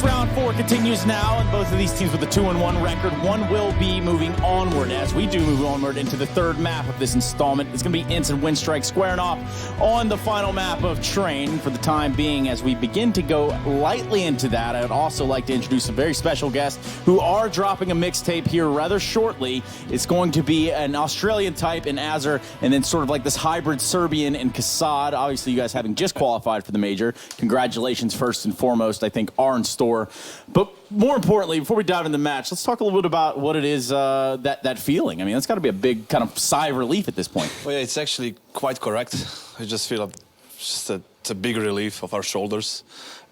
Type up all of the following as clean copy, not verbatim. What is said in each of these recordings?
round 4 continues now, and both of these teams with a 2-1 record. One will be moving onward as we do move onward into the third map of this installment. It's going to be ENCE and Winstrike squaring off on the final map of Train. For the time being, as we begin to go lightly into that, I would also like to introduce a very special guest who are dropping a mixtape here rather shortly. It's going to be an Australian type in Azar, and then sort of like this hybrid Serbian in Kasad. Obviously, you guys having just qualified for the major. Congratulations first and foremost, I think, are in store. But more importantly, before we dive into the match, let's talk a little bit about what it is, that feeling. I mean, that's got to be a big kind of sigh of relief at this point. Well, yeah, it's actually quite correct. I just feel it's a big relief off our shoulders.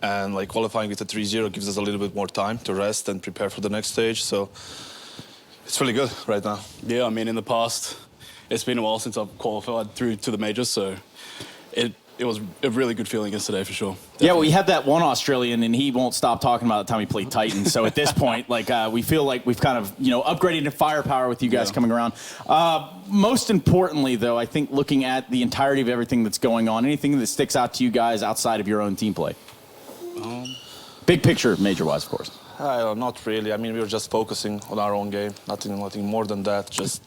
And like qualifying with a 3-0 gives us a little bit more time to rest and prepare for the next stage. So it's really good right now. Yeah, I mean, in the past, it's been a while since I've qualified through to the majors, so it was a really good feeling yesterday for sure. Definitely. Yeah, well, you have that one Australian, and he won't stop talking about the time he played Titan. So at this point, like we feel like we've kind of upgraded in firepower with you guys coming around. Most importantly, though, I think looking at the entirety of everything that's going on, anything that sticks out to you guys outside of your own team play. Big picture, major-wise, of course. Not really. I mean, we were just focusing on our own game. Nothing more than that. Just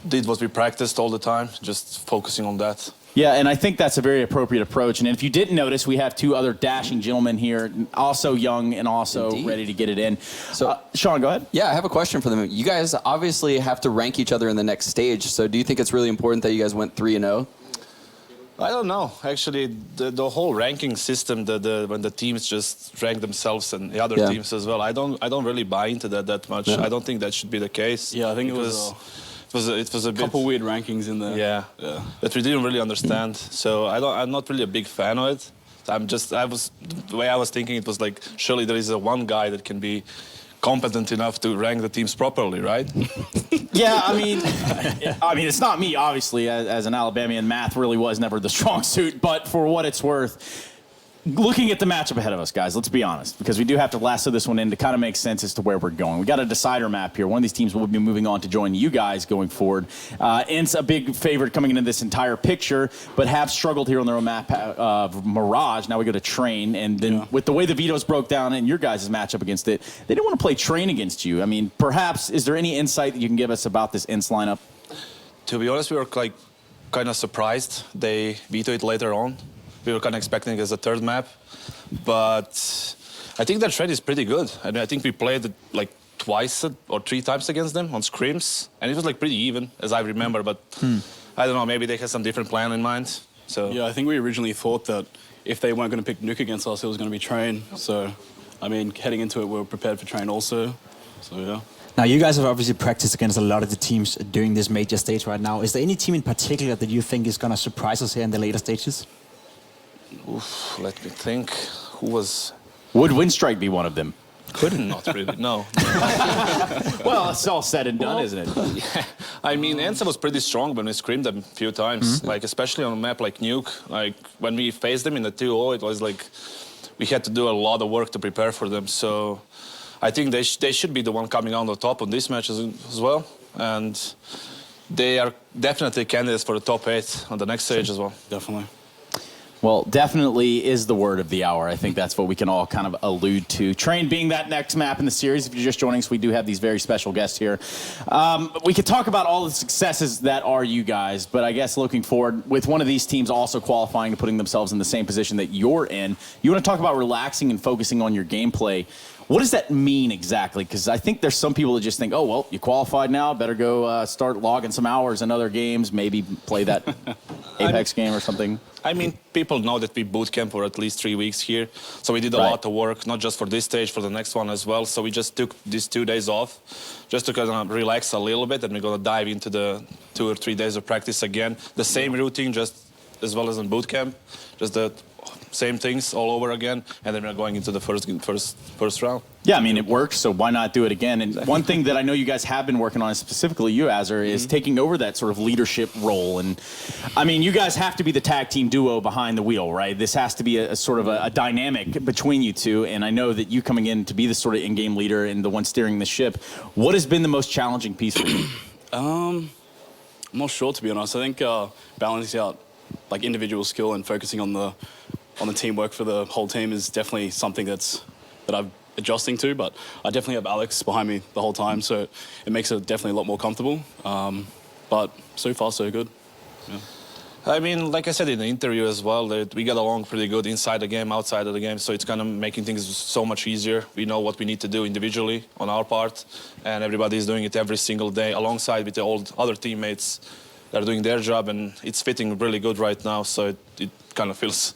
did what we practiced all the time. Just focusing on that. Yeah, and I think that's a very appropriate approach. And if you didn't notice, we have two other dashing gentlemen here, also young and also ready to get it in. So, Sean, go ahead. Yeah, I have a question for them. You guys obviously have to rank each other in the next stage. So do you think it's really important that you guys went 3-0? I don't know. Actually, the whole ranking system, when the teams just rank themselves and the other teams as well, I don't really buy into that much. Yeah. I don't think that should be the case. Yeah, I think it was a couple weird rankings in there. Yeah, that we didn't really understand. So I'm not really a big fan of it. The way I was thinking, it was like, surely there is one guy that can be competent enough to rank the teams properly, right? Yeah, I mean, it's not me, obviously, as an Alabamian. Math really was never the strong suit, but for what it's worth, looking at the matchup ahead of us, guys, let's be honest, because we do have to lasso this one in to kind of make sense as to where we're going. We got a decider map here. One of these teams will be moving on to join you guys going forward. ENCE, a big favorite coming into this entire picture, but have struggled here on their own map of Mirage. Now we go to Train, and then with the way the vetoes broke down and your guys' matchup against it, they didn't want to play Train against you. I mean, perhaps, is there any insight that you can give us about this ENCE lineup? To be honest, we were kind of surprised they vetoed it later on. We were kind of expecting it as a third map, but I think their trade is pretty good. I mean, I think we played it like twice or 3 times against them on scrims, and it was like pretty even, as I remember. But I don't know, maybe they had some different plan in mind. So yeah, I think we originally thought that if they weren't going to pick Nuke against us, it was going to be Train. So, I mean, heading into it, we were prepared for Train also. So yeah. Now, you guys have obviously practiced against a lot of the teams during this major stage right now. Is there any team in particular that you think is going to surprise us here in the later stages? Oof, let me think. Who was... Would Winstrike be one of them? Couldn't, not really, no. Well, it's all said and done, isn't it? Yeah. I mean, ENCE was pretty strong when we screamed them a few times, like especially on a map like Nuke. Like when we faced them in the 2-0, it was like we had to do a lot of work to prepare for them. So I think they should be the one coming on the top on this match as well. And they are definitely candidates for the top 8 on the next stage as well. Definitely. Well, definitely is the word of the hour. I think that's what we can all kind of allude to. Train being that next map in the series. If you're just joining us, we do have these very special guests here. We could talk about all the successes that are you guys, but I guess looking forward, with one of these teams also qualifying and putting themselves in the same position that you're in, you want to talk about relaxing and focusing on your gameplay. What does that mean exactly? Because I think there's some people that just think, oh, well, you qualified now, better go start logging some hours in other games, maybe play that Apex game or something. I mean, people know that we boot camp for at least 3 weeks here. So we did a lot of work, not just for this stage, for the next one as well. So we just took these 2 days off just to kind of relax a little bit. And we're going to dive into the 2 or 3 days of practice again. The same routine, just as well as in boot camp. Just the same things all over again, and then we're going into the first round. Yeah, I mean, it works, so why not do it again? And one thing that I know you guys have been working on, specifically you, Azar, is taking over that sort of leadership role. And, I mean, you guys have to be the tag team duo behind the wheel, right? This has to be a sort of a dynamic between you two, and I know that you coming in to be the sort of in-game leader and the one steering the ship. What has been the most challenging piece for you? I'm not sure, to be honest. I think balancing out like individual skill and focusing on the teamwork for the whole team is definitely something that that I'm adjusting to, but I definitely have Alex behind me the whole time, so it makes it definitely a lot more comfortable. But so far, so good. Yeah. I mean, like I said in the interview as well, that we get along pretty good inside the game, outside of the game, so it's kind of making things so much easier. We know what we need to do individually on our part, and everybody's doing it every single day alongside with the other teammates that are doing their job, and it's fitting really good right now, so it kind of feels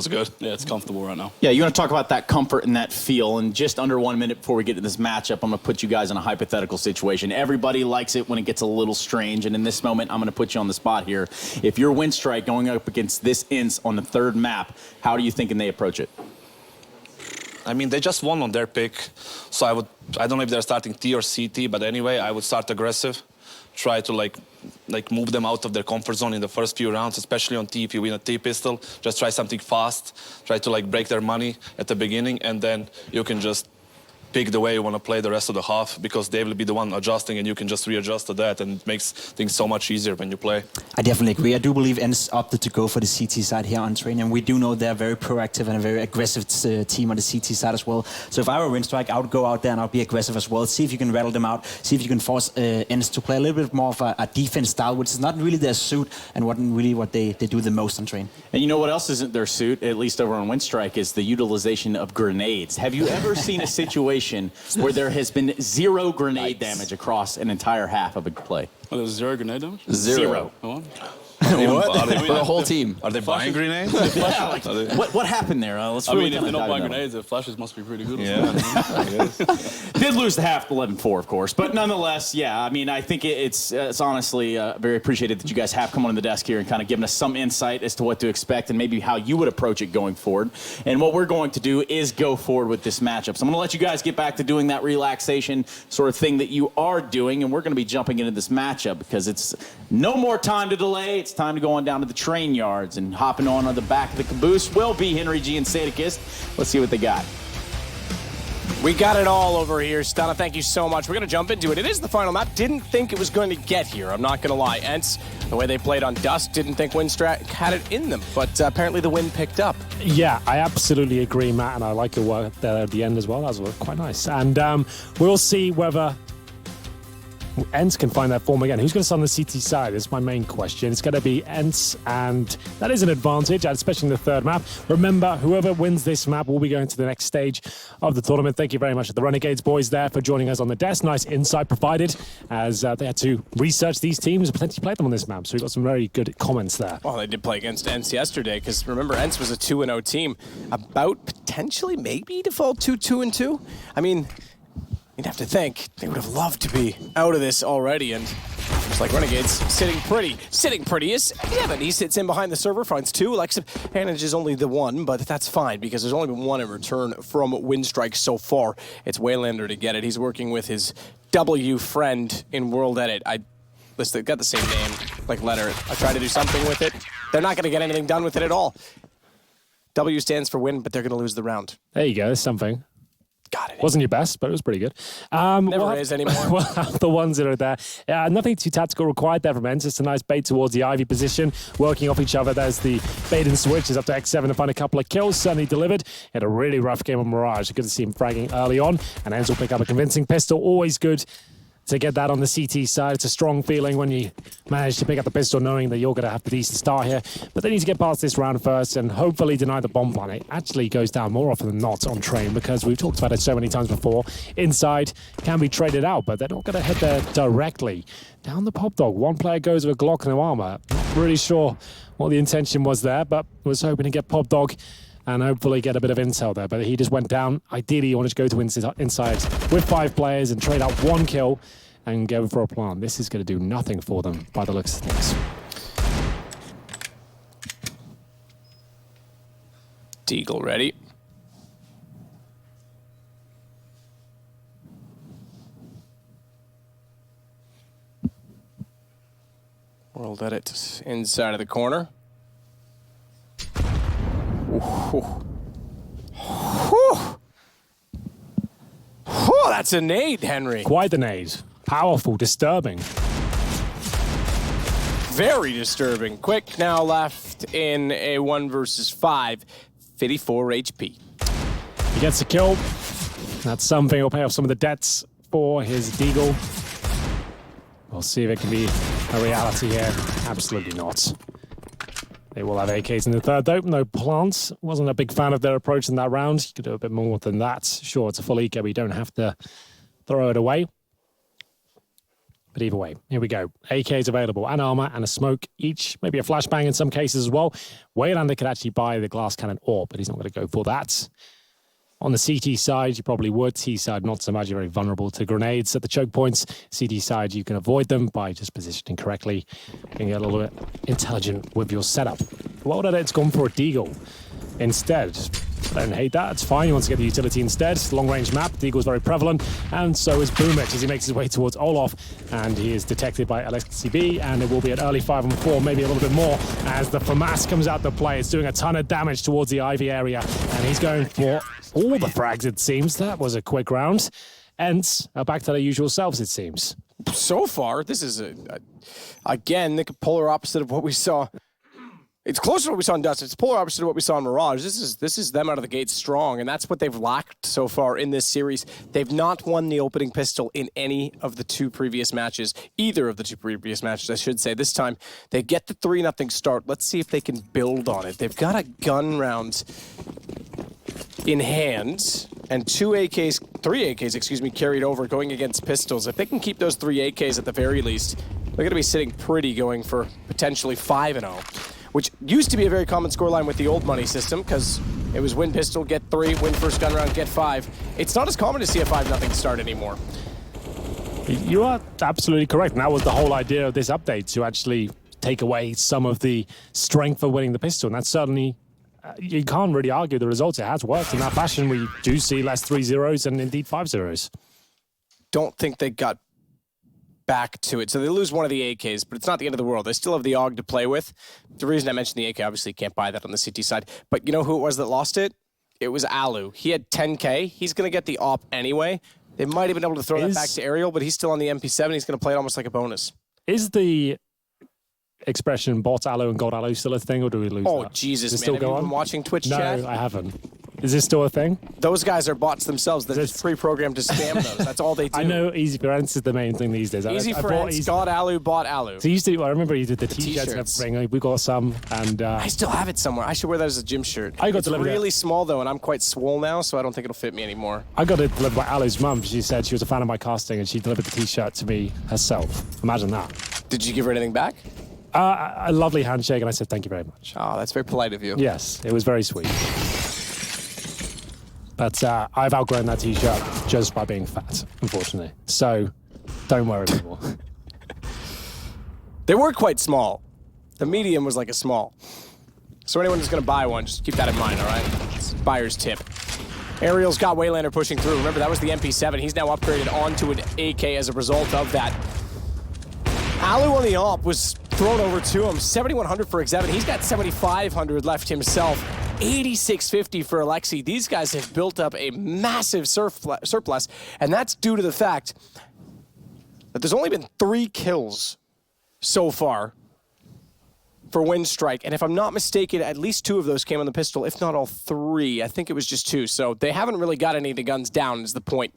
good. Yeah, it's comfortable right now. Yeah, you want to talk about that comfort and that feel. And just under 1 minute before we get to this matchup, I'm going to put you guys in a hypothetical situation. Everybody likes it when it gets a little strange. And in this moment, I'm going to put you on the spot here. If you're Winstrike going up against this ENCE on the third map, how are you thinking they approach it? I mean, they just won on their pick, so I don't know if they're starting T or CT, but anyway, I would start aggressive. Try to like move them out of their comfort zone in the first few rounds, especially on T. If you win a T pistol, just try something fast. Try to like break their money at the beginning, and then you can just pick the way you want to play the rest of the half, because they will be the one adjusting, and you can just readjust to that, and it makes things so much easier when you play. I definitely agree. I do believe ENCE opted to go for the CT side here on training, and we do know they're very proactive and a very aggressive team on the CT side as well. So if I were Winstrike, I would go out there and I'd be aggressive as well. See if you can rattle them out. See if you can force ENCE to play a little bit more of a defense style, which is not really their suit and what they do the most on train. And you know what else isn't their suit, at least over on Winstrike, is the utilization of grenades. Have you ever seen a situation where there has been 0 grenade damage across an entire half of a play? Oh, there was 0 grenade damage? Zero. Oh, What? For the whole team. Are they buying grenades? Yeah, like, what happened there? Let's I really mean, if kinda they're not dive buying into that. grenades, the flashes must be pretty good. Yeah. Did lose the half 11-4, of course, but nonetheless, yeah. I mean, I think it's honestly very appreciated that you guys have come on the desk here and kind of given us some insight as to what to expect and maybe how you would approach it going forward. And what we're going to do is go forward with this matchup. So I'm going to let you guys get back to doing that relaxation sort of thing that you are doing, and we're going to be jumping into this matchup because it's no more time to delay. It's time to go on down to the train yards, and hopping on the back of the caboose will be Henry G and Sadakist. Let's see what they got. We got it all over here. Stana, thank you so much. We're going to jump into it. It is the final map. Didn't think it was going to get here. I'm not going to lie. ENCE, the way they played on Dusk, didn't think Winstrike had it in them. But apparently the wind picked up. Yeah, I absolutely agree, Matt. And I like your work there at the end as well. That was quite nice. And we'll see whether ENCE can find that form again. Who's going to start on the CT side is my main question. It's going to be ENCE, and that is an advantage, especially in the third map. Remember, whoever wins this map will be going to the next stage of the tournament. Thank you very much to the Renegades boys there for joining us on the desk. Nice insight provided, as they had to research these teams and potentially play them on this map. So we got some very good comments there. Well, they did play against ENCE yesterday, because remember, ENCE was a 2-0 team. About potentially maybe default 2-2-2. I mean, you'd have to think they would have loved to be out of this already, and just like Renegades, sitting pretty is Devin. He sits in behind the server, finds 2. Like, manages only the 1, but that's fine because there's only been 1 in return from Winstrike so far. It's Waylander to get it. He's working with his W friend in World Edit. They've got the same name, like letter. I try to do something with it. They're not going to get anything done with it at all. W stands for win, but they're going to lose the round. There you go. There's something. Got it. Wasn't your best, but it was pretty good. Never is anymore. We'll have the ones that are there. Nothing too tactical required there from ENCE. It's a nice bait towards the Ivy position, working off each other. There's the bait and switch. Is up to X7 to find a couple of kills. Certainly delivered. Had a really rough game on Mirage. Good to see him fragging early on. And ENCE will pick up a convincing pistol. Always good to get that on the CT side. It's a strong feeling when you manage to pick up the pistol knowing that you're going to have the decent start here. But they need to get past this round first and hopefully deny the bomb plan. It actually goes down more often than not on train, because we've talked about it so many times before. Inside can be traded out, but they're not going to head there directly. Down the pop dog, one player goes with a Glock and no armor. Not really sure what the intention was there, but was hoping to get pop dog and hopefully get a bit of intel there. But he just went down. Ideally, he wanted to go to inside with 5 players and trade out 1 kill and go for a plan. This is going to do nothing for them by the looks of things. Deagle ready. World Edit inside of the corner. Ooh. Ooh. Oh, that's a nade, Henry. Quite the nade. Powerful, disturbing. Very disturbing. Quick now left in a 1 versus 5. 54 HP. He gets a kill. That's something. He'll pay off some of the debts for his Deagle. We'll see if it can be a reality here. Absolutely not. They will have AKs in the third, though. No plants. Wasn't a big fan of their approach in that round. You could do a bit more than that. Sure, it's a full eco, but you don't have to throw it away. But either way, here we go. AKs available, and armor, and a smoke each. Maybe a flashbang in some cases as well. Waylander could actually buy the glass cannon AWP, but he's not going to go for that. On the CT side, you probably would. T side, not so much. You're very vulnerable to grenades at the choke points. CT side, you can avoid them by just positioning correctly. You can get a little bit intelligent with your setup. Well done, it's gone for a Deagle instead. I don't hate that. It's fine. He wants to get the utility instead. Long-range map. Deagle's very prevalent. And so is Boomich as he makes his way towards Olaf. And he is detected by LXCB. And it will be an early 5-on-4, maybe a little bit more, as the FAMAS comes out to play. It's doing a ton of damage towards the Ivy area. And he's going for all the frags, it seems. That was a quick round. ENCE are back to their usual selves, it seems. So far, this is, again, the polar opposite of what we saw. It's closer to what we saw in Dust. It's polar opposite of what we saw in Mirage. This is them out of the gate strong, and that's what they've lacked so far in this series. They've not won the opening pistol in any of the two previous matches. Either of the two previous matches, I should say. This time, they get the 3-0 start. Let's see if they can build on it. They've got a gun round in hand, and three AKs, excuse me, carried over going against pistols. If they can keep those 3 AKs at the very least, they're going to be sitting pretty going for potentially 5-0. Which used to be a very common scoreline with the old money system, because it was win pistol, get 3, win first gun round, get 5. It's not as common to see a 5-0 start anymore. You are absolutely correct, and that was the whole idea of this update, to actually take away some of the strength of winning the pistol, and that's certainly, you can't really argue the results. It has worked in that fashion. We do see less 3-0s and indeed 5-0s. Don't think they got back to it. So they lose one of the AKs, but it's not the end of the world. They still have the AUG to play with. The reason I mentioned the AK, obviously you can't buy that on the CT side, but you know who it was that lost it? It was Alu. He had 10K. He's going to get the AWP anyway. They might have been able to throw that back to Aerial, but he's still on the MP7. He's going to play it almost like a bonus. Is the expression bot Alu and gold Alu still a thing, or do we lose Oh, that? Jesus, man. Still Have you been watching Twitch chat? No, I haven't. Is this still a thing? Those guys are bots themselves. They're just pre-programmed to spam those. That's all they do. I know Easy for ENCE is the main thing these days. Easy for ENCE, got Alu, bought Alu. So I remember you did the t-shirts and everything. We got some, and I still have it somewhere. I should wear that as a gym shirt. It's really small though, and I'm quite swole now, so I don't think it'll fit me anymore. I got it delivered by Alu's mum. She said she was a fan of my casting, and she delivered the t-shirt to me herself. Imagine that. Did you give her anything back? A lovely handshake, and I said thank you very much. Oh, that's very polite of you. Yes, it was very sweet. But I've outgrown that t-shirt just by being fat, unfortunately. So don't worry anymore. They were quite small. The medium was like a small. So anyone who's going to buy one, just keep that in mind, all right? It's buyer's tip. Aerial's got Waylander pushing through. Remember, that was the MP7. He's now upgraded onto an AK as a result of that. Alu on the AWP was thrown over to him. 7,100 for X7. He's got 7,500 left himself. 8,650 for Alexi. These guys have built up a massive surplus, and that's due to the fact that there's only been 3 kills so far for Winstrike, and if I'm not mistaken, at least 2 of those came on the pistol, if not all 3. I think it was just 2, so they haven't really got any of the guns down, is the point.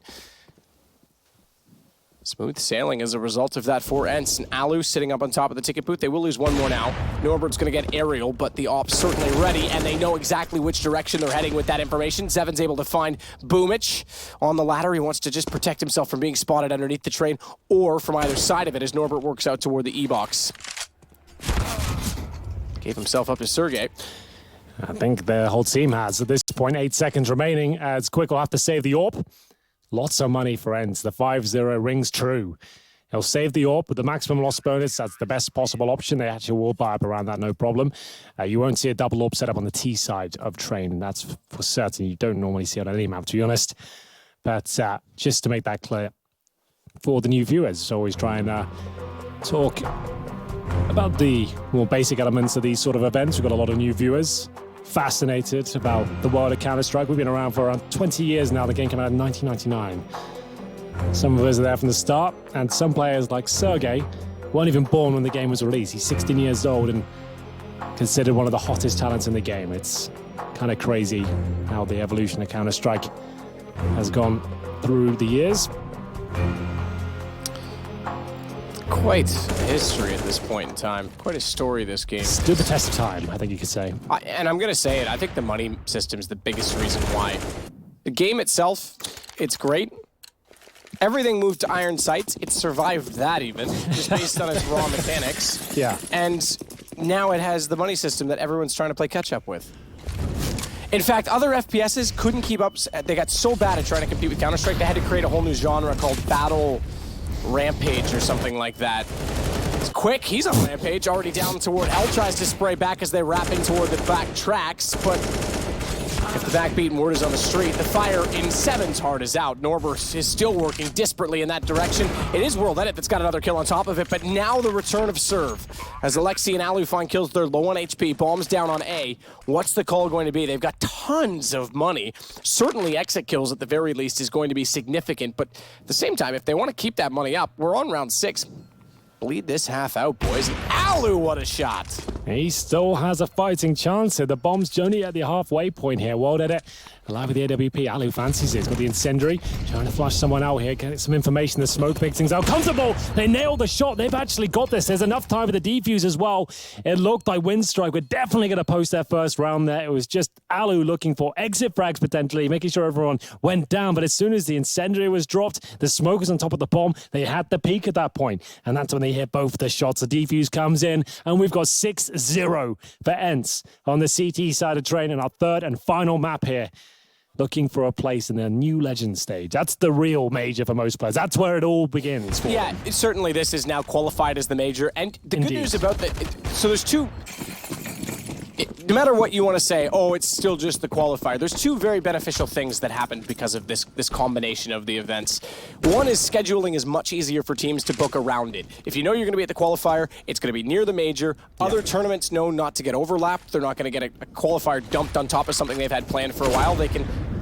Smooth sailing as a result of that for ENCE. And Alu sitting up on top of the ticket booth. They will lose one more now. Norbert's going to get Aerial, but the AWP's certainly ready, and they know exactly which direction they're heading with that information. Zevin's able to find Boomich on the ladder. He wants to just protect himself from being spotted underneath the train or from either side of it as Norbert works out toward the E-box. Gave himself up to Sergey. I think the whole team has. At this point, 8 seconds remaining, as Quick will have to save the AWP. Lots of money for ENCE. The 5-0 rings true. He'll save the AWP with the maximum loss bonus. That's the best possible option. They actually will buy up around that, no problem. You won't see a double AWP set up on the T side of train, and that's for certain. You don't normally see it on any map, to be honest. But just to make that clear for the new viewers, always try and talk about the more basic elements of these sort of events. We've got a lot of new viewers fascinated about the world of Counter-Strike. We've been around for around 20 years now. The game came out in 1999. Some of us are there from the start, and some players like Sergey weren't even born when the game was released. He's 16 years old and considered one of the hottest talents in the game. It's kind of crazy how the evolution of Counter-Strike has gone through the years. Quite a history at this point in time. Quite a story, this game. Stood the test of time, I think you could say. And I'm going to say it, I think the money system is the biggest reason why. The game itself, it's great. Everything moved to iron sights. It survived that even, just based on its raw mechanics. Yeah. And now it has the money system that everyone's trying to play catch-up with. In fact, other FPSs couldn't keep up. They got so bad at trying to compete with Counter-Strike, they had to create a whole new genre called Battle Rampage or something like that. It's quick, he's on Rampage, already down toward L, tries to spray back as they wrap in toward the back tracks, but if the backbeaten word is on the street, the fire in 7's heart is out. Norbert is still working desperately in that direction. It is World Edit that's got another kill on top of it, but now the return of Serve. As Alexi and Alu find kills, they're low on HP, bombs down on A. What's the call going to be? They've got tons of money. Certainly exit kills at the very least is going to be significant, but at the same time, if they want to keep that money up, we're on round 6. Bleed this half out, boys. Alu, what a shot! He still has a fighting chance here. The bomb's journey at the halfway point here. World Edit alive with the AWP. Alu fancies it. He's got the incendiary. Trying to flush someone out here. Get some information. The smoke picks things out. Comfortable. They nailed the shot. They've actually got this. There's enough time for the defuse as well. It looked like Winstrike were definitely going to post their first round there. It was just Alu looking for exit frags potentially, making sure everyone went down. But as soon as the incendiary was dropped, the smoke was on top of the bomb. They had the peak at that point. And that's when they hit both the shots. The defuse comes in. And we've got 6-0 for ENCE on the CT side of train in our third and final map here. Looking for a place in the new legend stage. That's the real major for most players. That's where it all begins for Yeah, them. certainly this is now qualified as the major. And the good news about that, so there's two, no matter what you want to say, oh, it's still just the qualifier. There's two very beneficial things that happened because of this combination of the events. One is scheduling is much easier for teams to book around it. If you know you're going to be at the qualifier, it's going to be near the major. Other tournaments know not to get overlapped. They're not going to get a qualifier dumped on top of something they've had planned for a while. They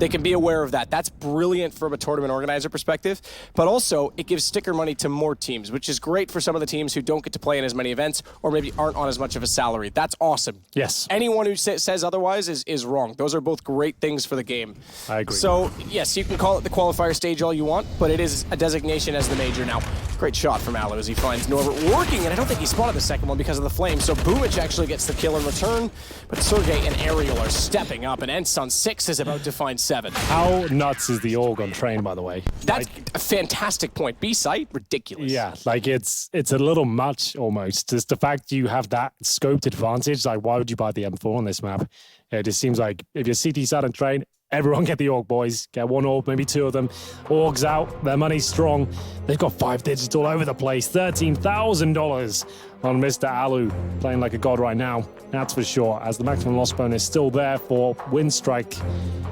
can be aware of that. That's brilliant from a tournament organizer perspective, but also it gives sticker money to more teams, which is great for some of the teams who don't get to play in as many events or maybe aren't on as much of a salary. That's awesome. Yes. Anyone who says otherwise is wrong. Those are both great things for the game. I agree. So, yes, you can call it the qualifier stage all you want, but it is a designation as the major now. Great shot from Alu as he finds Norbert working, and I don't think he spotted the second one because of the flame, so Boomic actually gets the kill in return, but Sergey and Ariel are stepping up, and ENCE on 6 is about to find 7. How nuts is the org on train, by the way? That's a fantastic point. B-site, ridiculous. Yeah, like it's a little much almost. Just the fact you have that scoped advantage, like why would you buy the M4 on this map? It just seems like if you're CT side and train, everyone get the org, boys. Get one org, maybe 2 of them. Org's out, their money's strong. They've got 5 digits all over the place. $13,000 on Mr. Alu, playing like a god right now. That's for sure, as the maximum loss bonus still there for Winstrike.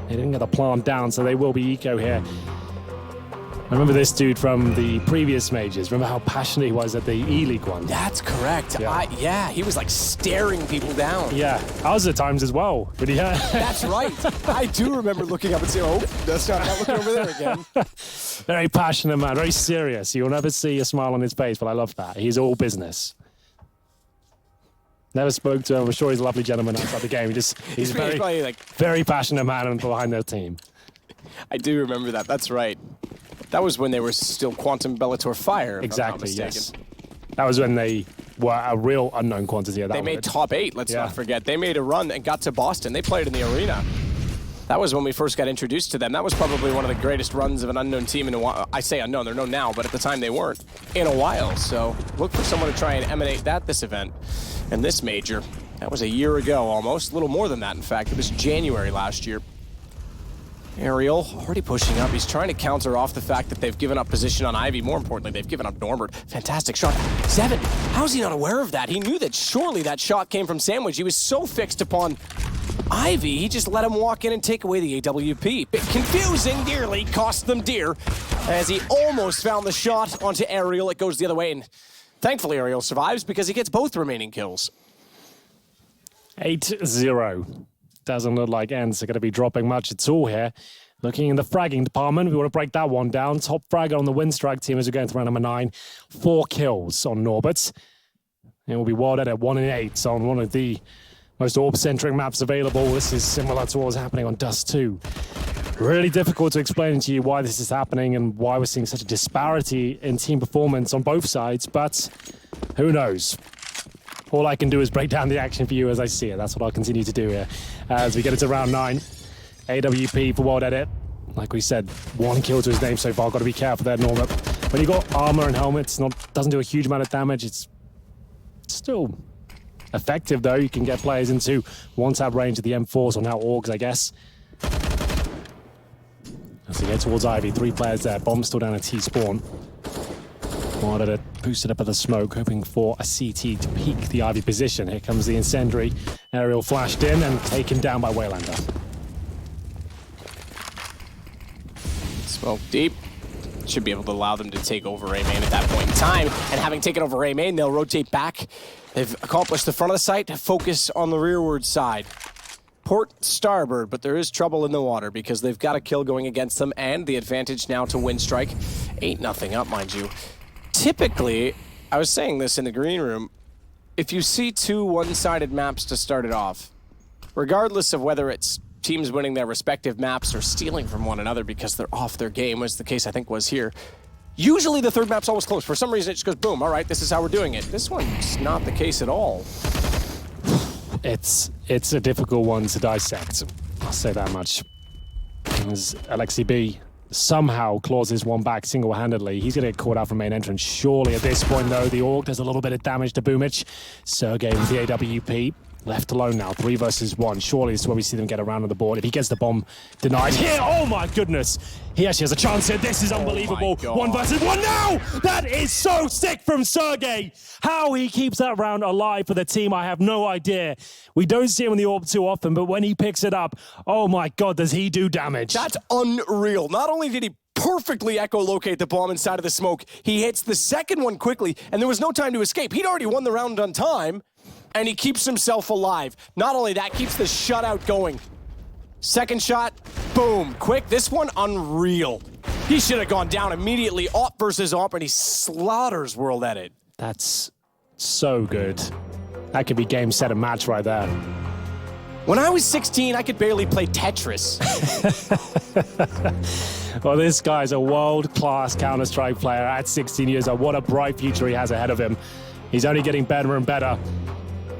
They didn't get the plant down, so they will be eco here. I remember this dude from the previous majors. Remember how passionate he was at the E-League one? That's correct. Yeah. He was like staring people down. Yeah, I was at times as well. But yeah. That's right. I do remember looking up and saying, oh, that's not looking over there again. Very passionate man, very serious. You'll never see a smile on his face, but I love that. He's all business. Never spoke to him. I'm sure he's a lovely gentleman outside the game. He's very, probably like, very passionate man behind their team. I do remember that. That's right. That was when they were still Quantum Bellator Fire, if Exactly, I'm not mistaken. yes. That was when they were a real unknown quantity. They made top 8, let's not forget. They made a run and got to Boston. They played in the arena. That was when we first got introduced to them. That was probably one of the greatest runs of an unknown team in a while. I say unknown, they're known now, but at the time they weren't in a while. So look for someone to try and emanate this event and this major. That was a year ago almost, a little more than that in fact. It was January last year. Ariel already pushing up. He's trying to counter off the fact that they've given up position on Ivy. More importantly, they've given up Norbert. Fantastic shot. 7. How's he not aware of that? He knew that surely that shot came from Sandwich. He was so fixed upon Ivy, he just let him walk in and take away the AWP. Bit confusing, dearly, cost them dear, as he almost found the shot onto Ariel. It goes the other way, and thankfully Ariel survives because he gets both remaining kills. 8-0. Doesn't look like ENCE are going to be dropping much at all here. Looking in the fragging department, we want to break that one down. Top fragger on the Winstrike team as we go into round number 9. 4 kills on Norbert. It will be World Edit 1 in 8 on one of the most orb-centric maps available. This is similar to what was happening on Dust 2. Really difficult to explain to you why this is happening and why we're seeing such a disparity in team performance on both sides, but who knows? All I can do is break down the action for you as I see it. That's what I'll continue to do here. As we get into round 9, AWP for World Edit. Like we said, 1 kill to his name so far. Got to be careful there, Norma. When you got armor and helmets, doesn't do a huge amount of damage. It's still effective though. You can get players into 1-tap range of the M4s or now Orgs, I guess. As we get towards Ivy, 3 players there. Bomb still down at T-spawn. World Edit boosted up at the smoke, hoping for a CT to peek the Ivy position. Here comes the incendiary. Aerial flashed in and taken down by Waylander. Smoke deep. Should be able to allow them to take over A main at that point in time. And having taken over A main, they'll rotate back. They've accomplished the front of the site, focus on the rearward side. Port starboard, but there is trouble in the water because they've got a kill going against them and the advantage now to Winstrike. 8-0 up, mind you. Typically, I was saying this in the green room, if you see 2 one-sided maps to start it off, regardless of whether it's teams winning their respective maps or stealing from one another because they're off their game, as the case I think was here, usually the third map's always close. For some reason, it just goes boom. All right, this is how we're doing it. This one's not the case at all. It's a difficult one to dissect. I'll say that much. As Alexi B somehow claws his one back single-handedly. He's going to get caught out from main entrance. Surely at this point, though, the Orc does a little bit of damage to Boomich. Sergey with the AWP. Left alone now, 3 versus 1. Surely this is where we see them get around on the board. If he gets the bomb denied here, oh my goodness. He actually has a chance here. This is unbelievable. 1 versus 1 now! That is so sick from Sergey. How he keeps that round alive for the team, I have no idea. We don't see him in the orb too often, but when he picks it up, oh my God, does he do damage. That's unreal. Not only did he perfectly echolocate the bomb inside of the smoke, he hits the second one quickly, and there was no time to escape. He'd already won the round on time. And he keeps himself alive. Not only that, keeps the shutout going. Second shot, boom, quick. This one, unreal. He should have gone down immediately. Op versus Op, and he slaughters World Edit. That's so good. That could be game, set, and match right there. When I was 16, I could barely play Tetris. Well, this guy's a world-class Counter-Strike player at 16 years old. What a bright future he has ahead of him. He's only getting better and better.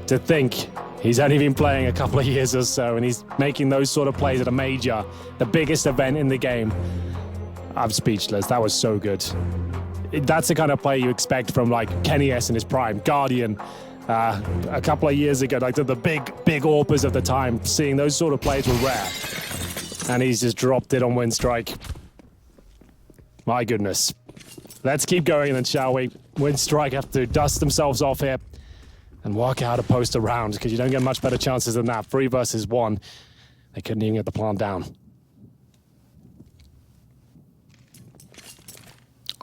To think he's only been playing a couple of years or so and he's making those sort of plays at a major, the biggest event in the game. I'm speechless. That was so good. That's the kind of play you expect from like Kenny S in his prime, Guardian, a couple of years ago, like the big AWPers of the time. Seeing those sort of plays were rare. And he's just dropped it on Winstrike. My goodness. Let's keep going then, shall we? Winstrike have to dust themselves off here and work out a post around because you don't get much better chances than that. 3 versus 1. They couldn't even get the plant down.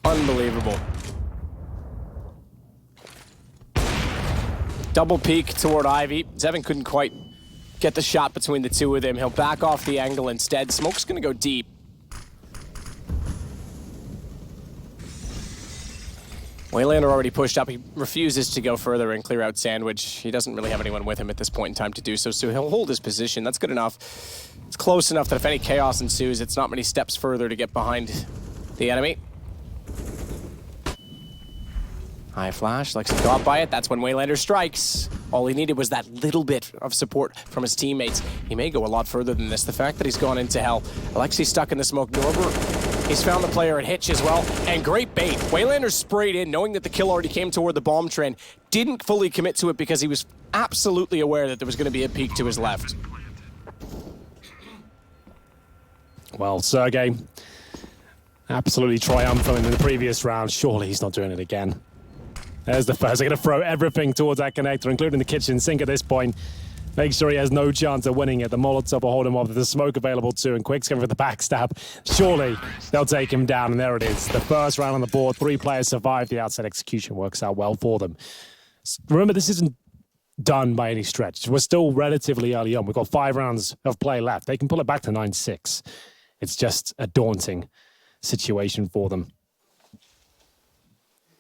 Unbelievable. Double peek toward Ivy. Zevin couldn't quite get the shot between the two of them. He'll back off the angle instead. Smoke's gonna go deep. Waylander already pushed up. He refuses to go further and clear out Sandwich. He doesn't really have anyone with him at this point in time to do so, so he'll hold his position. That's good enough. It's close enough that if any chaos ensues, it's not many steps further to get behind the enemy. High flash, likes to go up by it. That's when Waylander strikes. All he needed was that little bit of support from his teammates. He may go a lot further than this. The fact that he's gone into hell. Alexi stuck in the smoke. He's found the player at Hitch as well, and great bait. Waylander sprayed in, knowing that the kill already came toward the bomb trend. Didn't fully commit to it because he was absolutely aware that there was going to be a peek to his left. Well, Sergey, absolutely triumphant in the previous round. Surely he's not doing it again. There's the first. They're going to throw everything towards that connector, including the kitchen sink at this point. Make sure he has no chance of winning it. The Molotov will hold him off. There's the smoke available too, and Quick's going for the backstab. Surely they'll take him down, and there it is. The first round on the board. 3 players survive. The outside execution works out well for them. Remember, this isn't done by any stretch. We're still relatively early on. We've got 5 rounds of play left. They can pull it back to 9-6. It's just a daunting situation for them.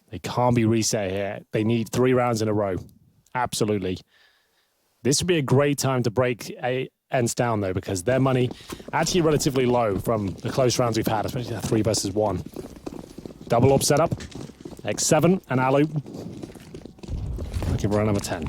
They can't be reset here. They need 3 rounds in a row. Absolutely. This would be a great time to break ENCE down, though, because their money actually relatively low from the close rounds we've had, especially that 3 versus 1. Double orb setup. X7 and Alu. Looking for a number 10.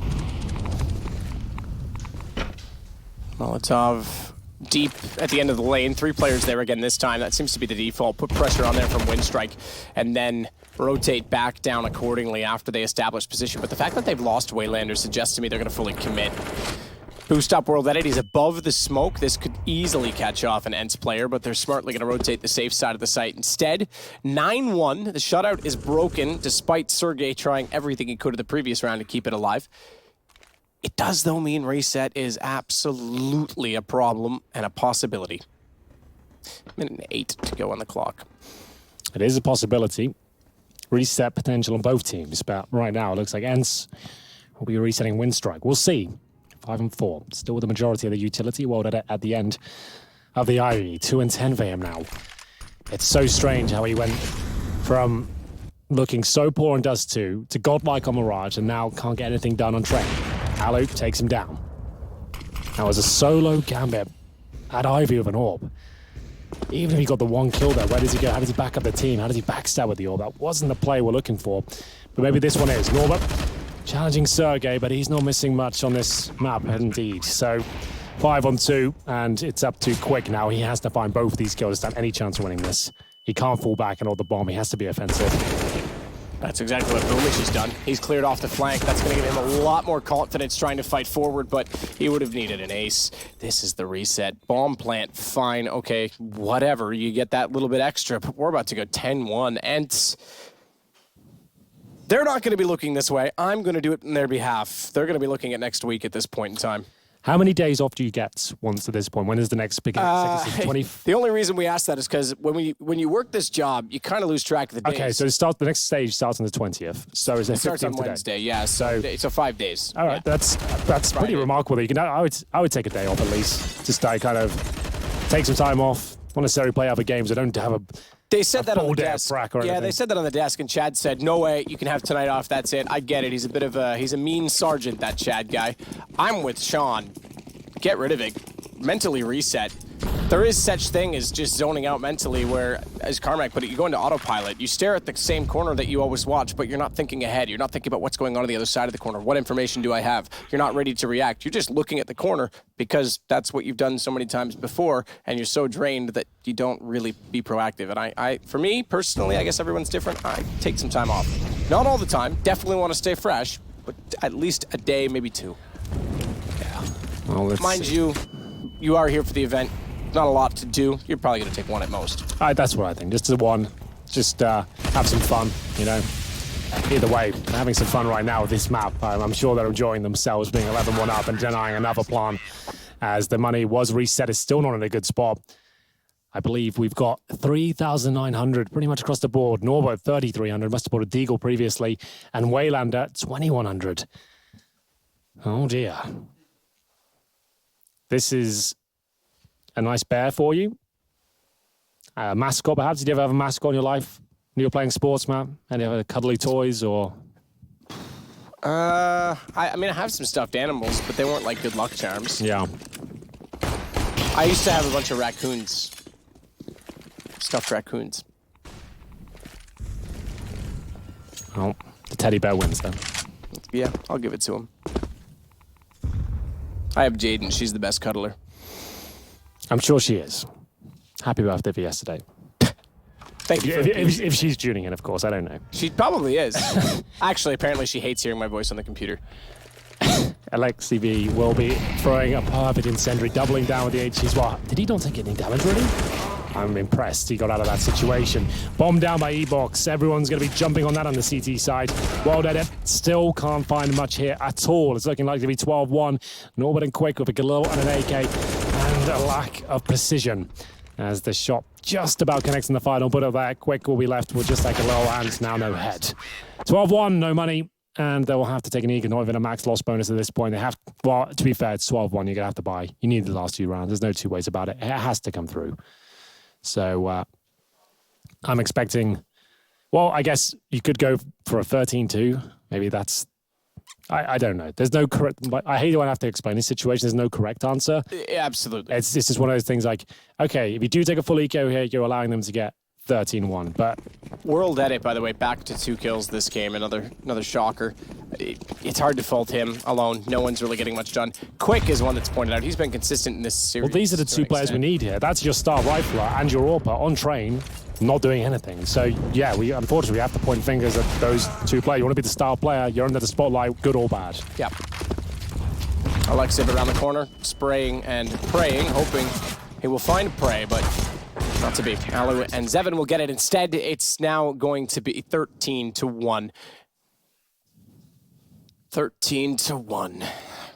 Molotov deep at the end of the lane. 3 players there again this time. That seems to be the default. Put pressure on there from Winstrike and then rotate back down accordingly after they establish position. But the fact that they've lost Waylander suggests to me they're going to fully commit. Boost up World Edit. He's above the smoke. This could easily catch off an ENCE player, but they're smartly going to rotate the safe side of the site. Instead, 9-1. The shutout is broken despite Sergey trying everything he could in the previous round to keep it alive. It does, though, mean reset is absolutely a problem and a possibility. 1:08 to go on the clock. It is a possibility. Reset potential on both teams, but right now it looks like ENCE will be resetting Winstrike. We'll see. 5 and 4. Still with the majority of the utility. World Edit at the end of the IE. 2 and 10 for him now. It's so strange how he went from looking so poor on Dust 2 to godlike on Mirage and now can't get anything done on Train. Alu takes him down. That was a solo gambit at Ivy with an orb. Even if he got the 1 kill there, where does he go? How does he back up the team? How does he backstab with the orb? That wasn't the play we're looking for. But maybe this one is. Norbert challenging Sergey, but he's not missing much on this map, indeed. So 5 on 2, and it's up to Quick now. He has to find both these kills to stand any chance of winning this. He can't fall back and hold the bomb. He has to be offensive. That's exactly what Boomish has done. He's cleared off the flank. That's going to give him a lot more confidence trying to fight forward, but he would have needed an ace. This is the reset. Bomb plant, fine, okay, whatever. You get that little bit extra, but we're about to go 10-1, and they're not going to be looking this way. I'm going to do it in their behalf. They're going to be looking at next week at this point in time. How many days off do you get once at this point? When is the next big The only reason we ask that is because when you work this job, you kind of lose track of the days. Okay, so the next stage starts on the 20th. So is it starts on Wednesday? Yeah, so 5 days. All right, yeah. that's pretty remarkable. That you can. I would take a day off at least, just kind of take some time off. Not necessarily play other games. I don't have a. They said that on the desk. Yeah, they said that on the desk, and Chad said, "No way, you can have tonight off. That's it." I get it. He's a mean sergeant, that Chad guy. I'm with Sean. Get rid of it. Mentally reset. There is such thing as just zoning out mentally where, as Carmack put it, you go into autopilot. You stare at the same corner that you always watch, but you're not thinking ahead. You're not thinking about what's going on the other side of the corner. What information do I have? You're not ready to react. You're just looking at the corner because that's what you've done so many times before, and you're so drained that you don't really be proactive. And for me, personally, I guess everyone's different. I take some time off. Not all the time. Definitely want to stay fresh, but at least a day, maybe 2. Well, mind you, you are here for the event. Not a lot to do. You're probably going to take 1 at most. That's what I think. Just 1. Just have some fun, you know. Either way, having some fun right now with this map. I'm sure they're enjoying themselves being 11-1 up and denying another plan as the money was reset. Is still not in a good spot. I believe we've got 3,900 pretty much across the board. Norbert, 3,300. Must have bought a Deagle previously. And Waylander, 2,100. Oh, dear. This is a nice bear for you. A mascot, perhaps? Did you ever have a mascot in your life when you were playing sports, Matt? Any other cuddly toys or? I have some stuffed animals, but they weren't like good luck charms. Yeah. I used to have a bunch of raccoons. Stuffed raccoons. Oh, the teddy bear wins then. Yeah, I'll give it to him. I have Jaden. She's the best cuddler. I'm sure she is. Happy birthday for yesterday. Thank you. If she's tuning in, of course. I don't know. She probably is. Actually, apparently she hates hearing my voice on the computer. Alexi V will be throwing a perfect incendiary, doubling down with the HCs. What? Did he not take any damage, really? I'm impressed he got out of that situation. Bomb down by E-Box. Everyone's going to be jumping on that on the CT side. World Edit still can't find much here at all. It's looking like to be 12-1. Norbert and Quick with a Galil and an AK. And a lack of precision as the shot just about connects in the final. But of that, Quick will be left with just like a low and now no head. 12-1, no money. And they will have to take an eager, not even a max loss bonus at this point. They have, well, to be fair, it's 12-1. You're going to have to buy. You need the last 2 rounds. There's no 2 ways about it. It has to come through. So I'm expecting, well, I guess you could go for a 13-2. Maybe that's I don't know. There's no correct. I hate when I have to explain this situation. There's no correct answer. Absolutely. It's just one of those things like, okay, if you do take a full eco here, you're allowing them to get 13-1. But World Edit, by the way, back to 2 kills this game. Another shocker. It's hard to fault him alone. No one's really getting much done. Quick is one that's pointed out. He's been consistent in this series. well, these are the 2 players we need here. That's your star rifler and your AWPer on train, not doing anything. So yeah, we unfortunately have to point fingers at those 2 players. You want to be the star player. You're under the spotlight, good or bad. Yep. Alexiv around the corner, spraying and praying, hoping he will find prey, but not to be. Alu and Zevin will get it instead. It's now going to be 13-1. 13-1.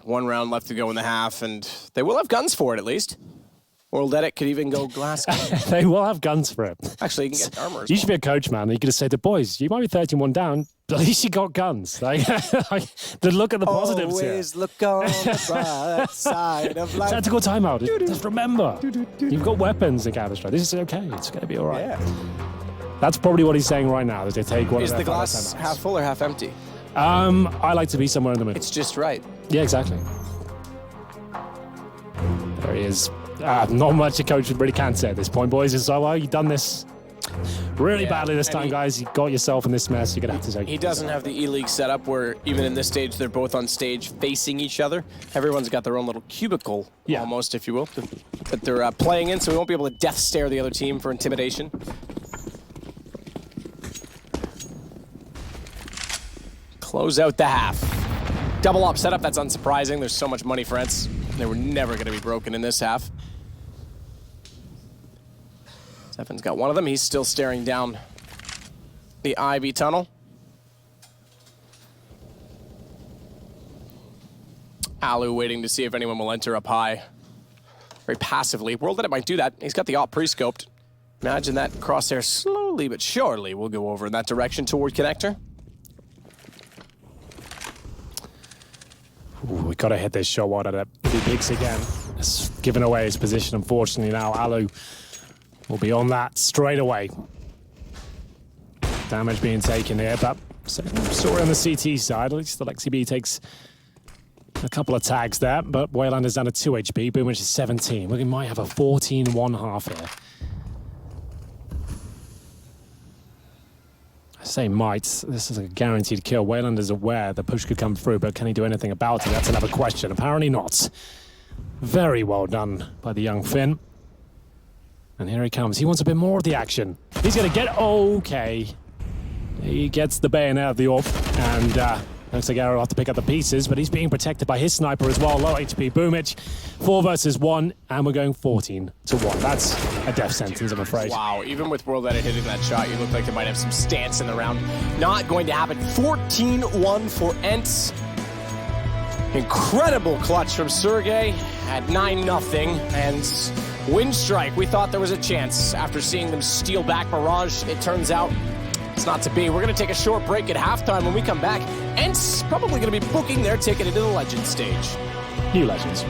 1 round left to go in the half, and they will have guns for it at least. World Edit could even go glass. They will have guns for it. Actually, you can get armor as You well. should be a coach, man. You could just say to boys, you might be 13-1 down, but at least you got guns. Like, look at the positives here. Always look on the bright side of life. Tactical timeout. Just remember, you've got weapons in Counter-Strike. This is okay. It's going to be all right. Yeah. That's probably what he's saying right now, is they take one Is of their the final glass timeouts. half full or half empty? I like to be somewhere in the middle. It's just right. Yeah, exactly. There he is. Not much a coach really can say at this point, boys. It's like, well, you've done this really badly this time, guys. You got yourself in this mess. You're going to have to take He it. doesn't have the E-League setup where even in this stage, they're both on stage facing each other. Everyone's got their own little cubicle, almost, if you will, that they're playing in, so we won't be able to death stare the other team for intimidation. Close out the half. Double op setup, that's unsurprising. There's so much money for ENCE. They were never going to be broken in this half. Zevin's got one of them. He's still staring down the Ivy tunnel. Alu waiting to see if anyone will enter up high. Very passively. World Edit might do that. He's got the op pre-scoped. Imagine that crosshair slowly but surely will go over in that direction toward connector. Ooh, we got to hit this shot wide at it. If he picks again, it's given away his position, unfortunately. Now Alu will be on that straight away. Damage being taken here, but story on the CT side. At least the Lexi B takes a couple of tags there, but Wayland is down to 2 HP. Boomich is 17. We might have a 14-1 half here. I say might. This is a guaranteed kill. Wayland is aware the push could come through, but can he do anything about it? That's another question. Apparently not. Very well done by the young Finn. And here he comes. He wants a bit more of the action. He's going to get... Okay. He gets the bayonet of the AWP, and looks like Arrow will have to pick up the pieces, but he's being protected by his sniper as well. Low HP Boomich. 4 versus 1, and we're going 14-1. That's a death sentence, I'm afraid. Wow, even with World Edit hitting that shot, you look like they might have some stance in the round. Not going to happen. 14-1 for ENCE. Incredible clutch from Sergey at 9-0, and Winstrike, we thought there was a chance after seeing them steal back Mirage. It turns out it's not to be. We're going to take a short break at halftime. When we come back, ENCE probably going to be booking their ticket into the Legends stage. New Legends.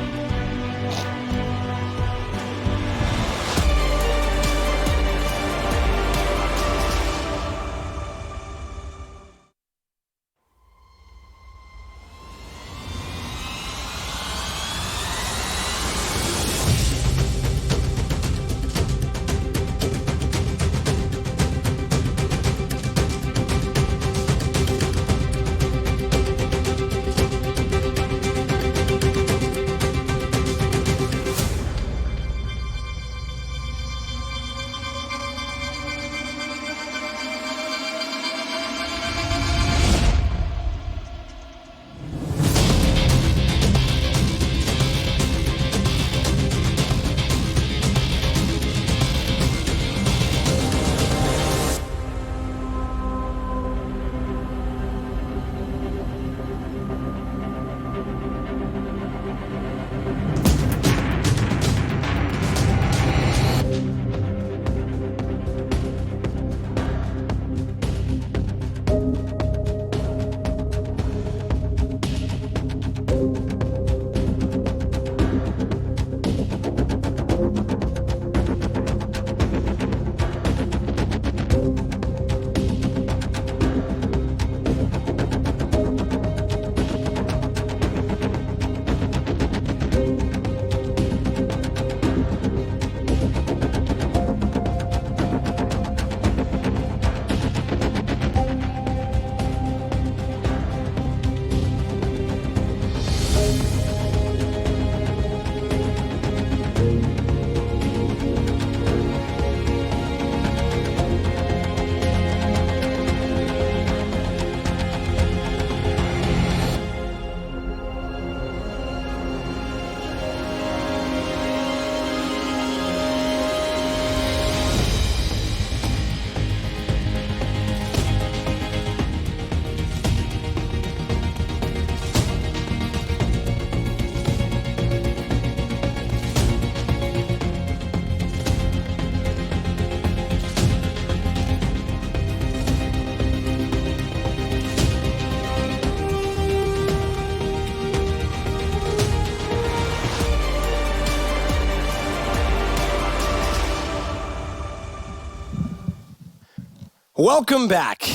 Welcome back.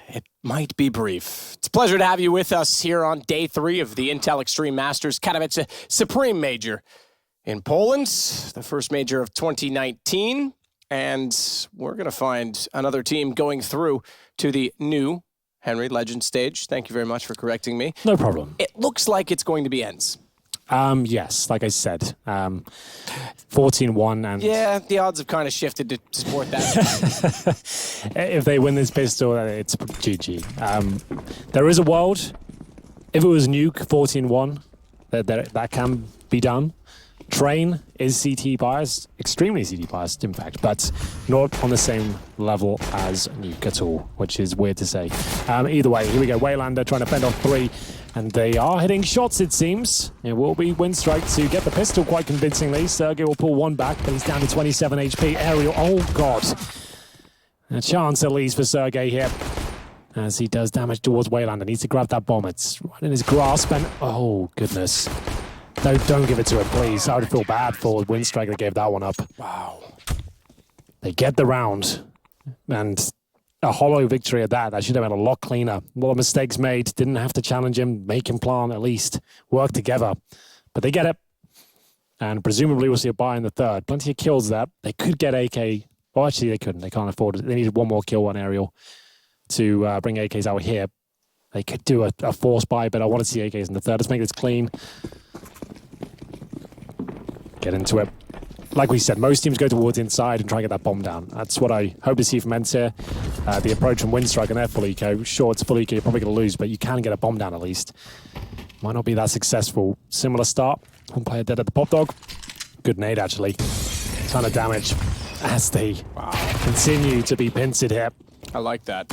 It might be brief. It's a pleasure to have you with us here on day 3 of the Intel Extreme Masters Katowice Supreme Major in Poland, the first major of 2019. And we're going to find another team going through to the new Henry Legend stage. Thank you very much for correcting me. No problem. It looks like it's going to be ENCE. Yes, like I said, 14-1 and... Yeah, the odds have kind of shifted to support that. If they win this pistol, it's GG. There is a world, if it was Nuke 14-1, that can be done. Train is CT biased, extremely CT biased, in fact, but not on the same level as Nuke at all, which is weird to say. Either way, here we go. Waylander trying to fend off 3, and they are hitting shots, it seems. It will be Winstrike to get the pistol quite convincingly. Sergey will pull 1 back, but he's down to 27 HP. Aerial, oh god. A chance at least for Sergey here, as he does damage towards Waylander. Needs to grab that bomb. It's right in his grasp, and oh goodness. No, don't give it to him, please. I would feel bad for Winstrike that gave that one up. Wow. They get the round, and a hollow victory at that. That should have been a lot cleaner. A lot of mistakes made. Didn't have to challenge him, make him plan at least. Work together. But they get it. And presumably we'll see a buy in the third. Plenty of kills there. They could get AK. Well, actually they couldn't. They can't afford it. They needed 1 more kill on aerial to bring AKs out here. They could do a force buy, but I want to see AKs in the third. Let's make this clean. Get into it. Like we said, most teams go towards inside and try and get that bomb down. That's what I hope to see from ENCE here. The approach from Winstrike and their full eco. Sure, it's full eco, you're probably going to lose, but you can get a bomb down at least. Might not be that successful. Similar start. 1 player dead at the pop dog. Good nade, actually. Ton of damage as they continue to be pincered here. I like that.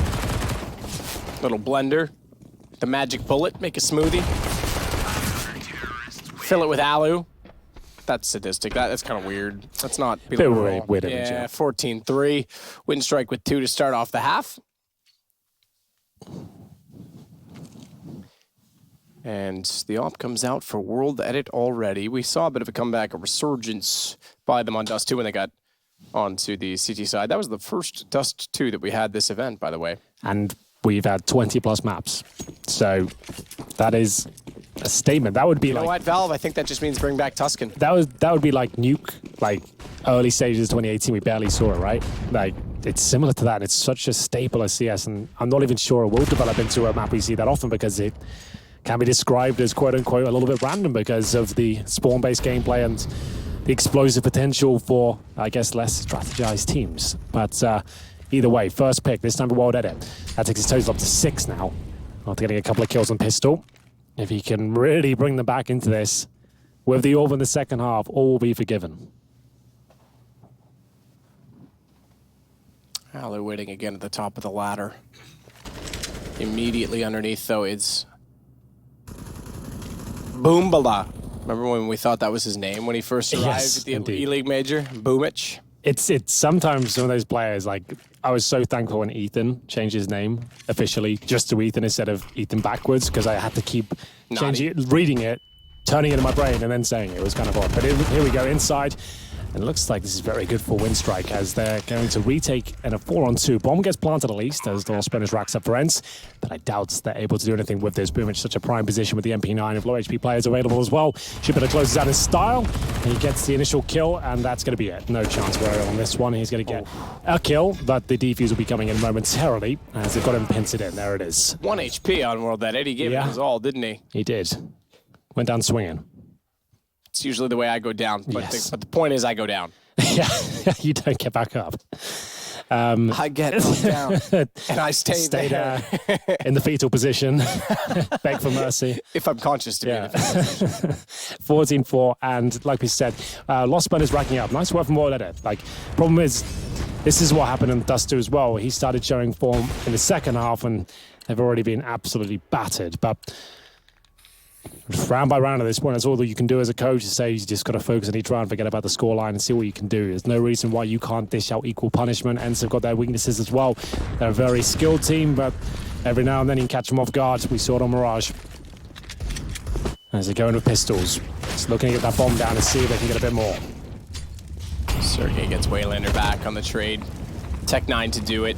Little blender. The magic bullet. Make a smoothie. Fill it with alu. That's sadistic. That's kind of weird. That's not... Bit weird image, yeah, 14-3. Winstrike with 2 to start off the half. And the op comes out for World Edit already. We saw a bit of a comeback, a resurgence by them on Dust 2 when they got onto the CT side. That was the first Dust 2 that we had this event, by the way. And we've had 20 plus maps. So that is a statement. That would be you know what, Valve? I think that just means bring back Tuscan. That would be like Nuke, like early stages of 2018. We barely saw it, right? Like it's similar to that. It's such a staple of CS, and I'm not even sure it will develop into a map we see that often because it can be described as quote unquote a little bit random because of the spawn-based gameplay and the explosive potential for, I guess, less strategized teams. But either way, first pick this time for World Edit. That takes his total up to 6 now. After getting a couple of kills on pistol. If he can really bring them back into this, with the orb in the second half, all will be forgiven. They're waiting again at the top of the ladder. Immediately underneath, though, is Boombala. Remember when we thought that was his name when he first arrived at the E-League Major? Boomich. It's sometimes some of those players, like, I was so thankful when Ethan changed his name officially just to Ethan instead of Ethan backwards because I had to keep changing it, reading it, turning it in my brain and then saying it. It was kind of odd. But here we go inside. And it looks like this is very good for Winstrike as they're going to retake in a 4-on-2. Bomb gets planted at least as the Spanish racks up for ENCE, but I doubt they're able to do anything with this. Boomich such a prime position with the MP9 of low HP players available as well. Should better closes out his style. He gets the initial kill, and that's going to be it. No chance for Ariel on this one. He's going to get a kill, but the defuse will be coming in momentarily as they've got him pincered in. There it is. 1 HP on World Edit. He gave it his all, didn't he? He did. Went down swinging. It's usually the way I go down, but, Yes. but the point is I go down. Yeah, you don't get back up. I get knocked down, and I stay there. In the fetal position, beg for mercy. If I'm conscious to be in the fetal position. 14-4, and like we said, Lost Burn is racking up. Nice work from World Edit. Like, problem is, this is what happened in Dust 2 as well. He started showing form in the second half, and they've already been absolutely battered. But round by round at this point, that's all that you can do as a coach is say you just got to focus on each round, forget about the scoreline and see what you can do. There's no reason why you can't dish out equal punishment. ENCE have got their weaknesses as well. They're a very skilled team, but every now and then you can catch them off guard. We saw it on Mirage. As they go in with pistols, just looking at that bomb down to see if they can get a bit more. Sergey gets Waylander back on the trade. Tech 9 to do it.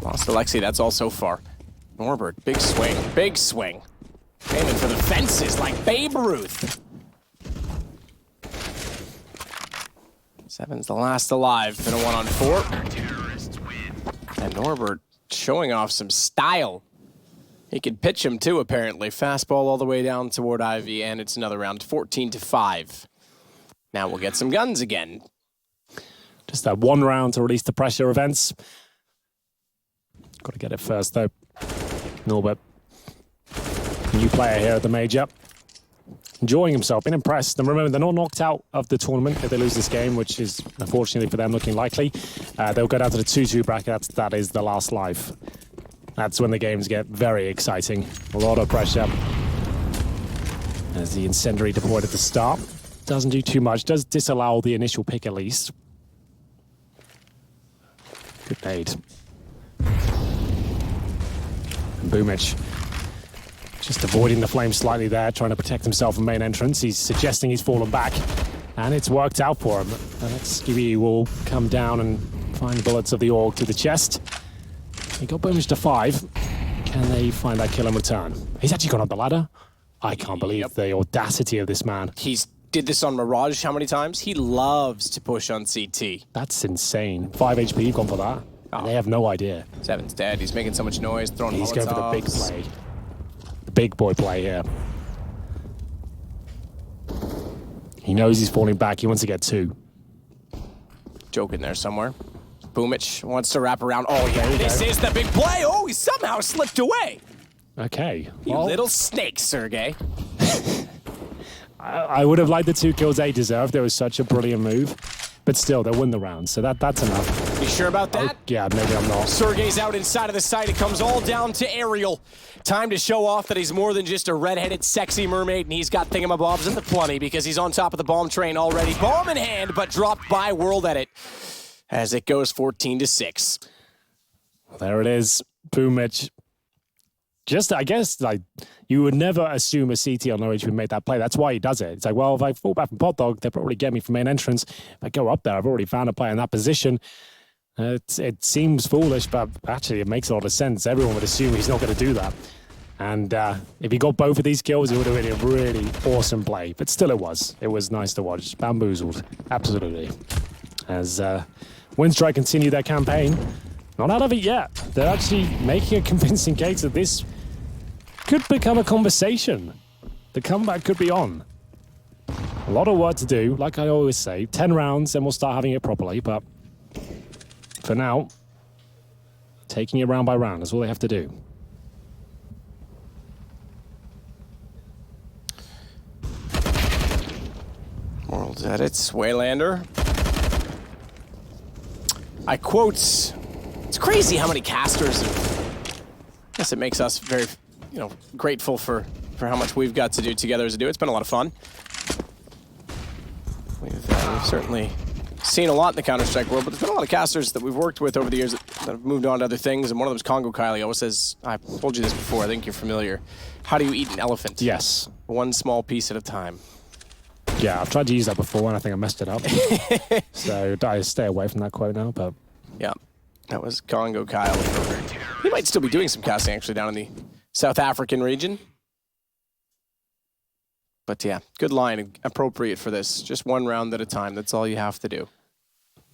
Lost Alexi, that's all so far. Norbert, big swing, big swing. Aiming for the fences like Babe Ruth. Seven's the last alive in a 1-on-4. And Norbert showing off some style. He can pitch him too, apparently. Fastball all the way down toward Ivy, and it's another round, 14-5. Now we'll get some guns again. Just that one round to release the pressure of ENCE. Got to get it first, though. Norbert, new player here at the major. Enjoying himself, been impressed. And remember, they're not knocked out of the tournament if they lose this game, which is, unfortunately for them, looking likely. They'll go down to the 2-2 bracket. That is the last life. That's when the games get very exciting. A lot of pressure. As the incendiary deployed at the start. Doesn't do too much. Does disallow the initial pick at least. Good nade. And Boomich just avoiding the flame slightly there, trying to protect himself from main entrance. He's suggesting he's fallen back, and it's worked out for him. Skibby will come down and find bullets of the Org to the chest. He got Boomich to 5. Can they find that kill in return? He's actually gone up the ladder. I can't believe the audacity of this man. He's did this on Mirage how many times? He loves to push on CT. That's insane. 5 HP, gone for that. And they have no idea. Seven's dead. He's making so much noise, throwing He's going for the big Molotovs. play. The big boy play here. He knows he's falling back. He wants to get 2. Joke in there somewhere. Boomich wants to wrap around. Oh, yeah, this is the big play. Oh, he somehow slipped away. Okay. You little snake, Sergey. I would have liked the 2 kills they deserved. It was such a brilliant move. But still, they'll win the round, so that's enough. You sure about that? Yeah, maybe I'm not. Sergey's out inside of the site. It comes all down to Ariel. Time to show off that he's more than just a red-headed, sexy mermaid, and he's got thingamabobs in the plenty because he's on top of the bomb train already. Bomb in hand, but dropped by World Edit as it goes 14-6. Well, there it is. Boomich. Just, I guess, like, you would never assume a CT on OH would make that play. That's why he does it. It's like, well, if I fall back from pot dog, they'll probably get me from main entrance. If I go up there, I've already found a player in that position. It seems foolish, but actually it makes a lot of sense. Everyone would assume he's not going to do that. And if he got both of these kills, it would have been a really awesome play. But still it was. It was nice to watch. Bamboozled. Absolutely. As Winstrike continue their campaign. Not out of it yet. They're actually making a convincing case that this could become a conversation. The comeback could be on. A lot of work to do, like I always say. 10 rounds, and we'll start having it properly. But for now, taking it round by round is all they have to do. World's Edits, Waylander. I quote, it's crazy how many casters. I guess it makes us very, grateful for how much we've got to do together as a duo. It's been a lot of fun. We've certainly seen a lot in the Counter-Strike world, but there's been a lot of casters that we've worked with over the years that have moved on to other things, and one of them is Congo Kylie. He always says, I told you this before, I think you're familiar. How do you eat an elephant? Yes. One small piece at a time. Yeah, I've tried to use that before, and I think I messed it up. So I stay away from that quote now, but... Yeah, that was Congo Kyle. He might still be doing some casting, actually, down in the South African region. But yeah, good line, appropriate for this. Just one round at a time, that's all you have to do.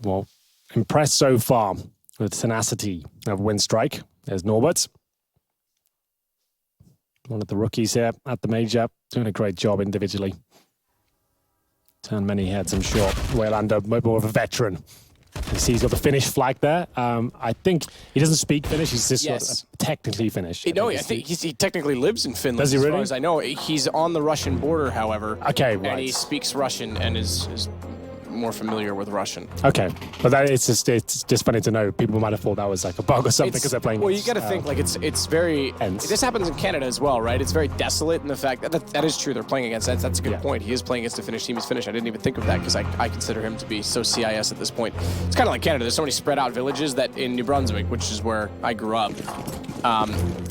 Well, impressed so far with tenacity of Winstrike. There's Norbert. One of the rookies here at the major, doing a great job individually. Turned many heads, I'm sure. Waylander, more of a veteran. You see he's got the Finnish flag there. I think he doesn't speak Finnish. He's just sort of technically Finnish. I think he technically lives in Finland. Does he really? As far as I know. He's on the Russian border, however. Okay, right. And he speaks Russian and is more familiar with Russian. Okay, but it's just funny to know. People might have thought that was like a bug or something because they're playing. Well, you got to think like it's very. ENCE. This happens in Canada as well, right? It's very desolate in the fact that is true. They're playing against that. That's a good point. He is playing against a Finnish team. He's Finnish. I didn't even think of that because I consider him to be so CIS at this point. It's kind of like Canada. There's so many spread out villages that in New Brunswick, which is where I grew up,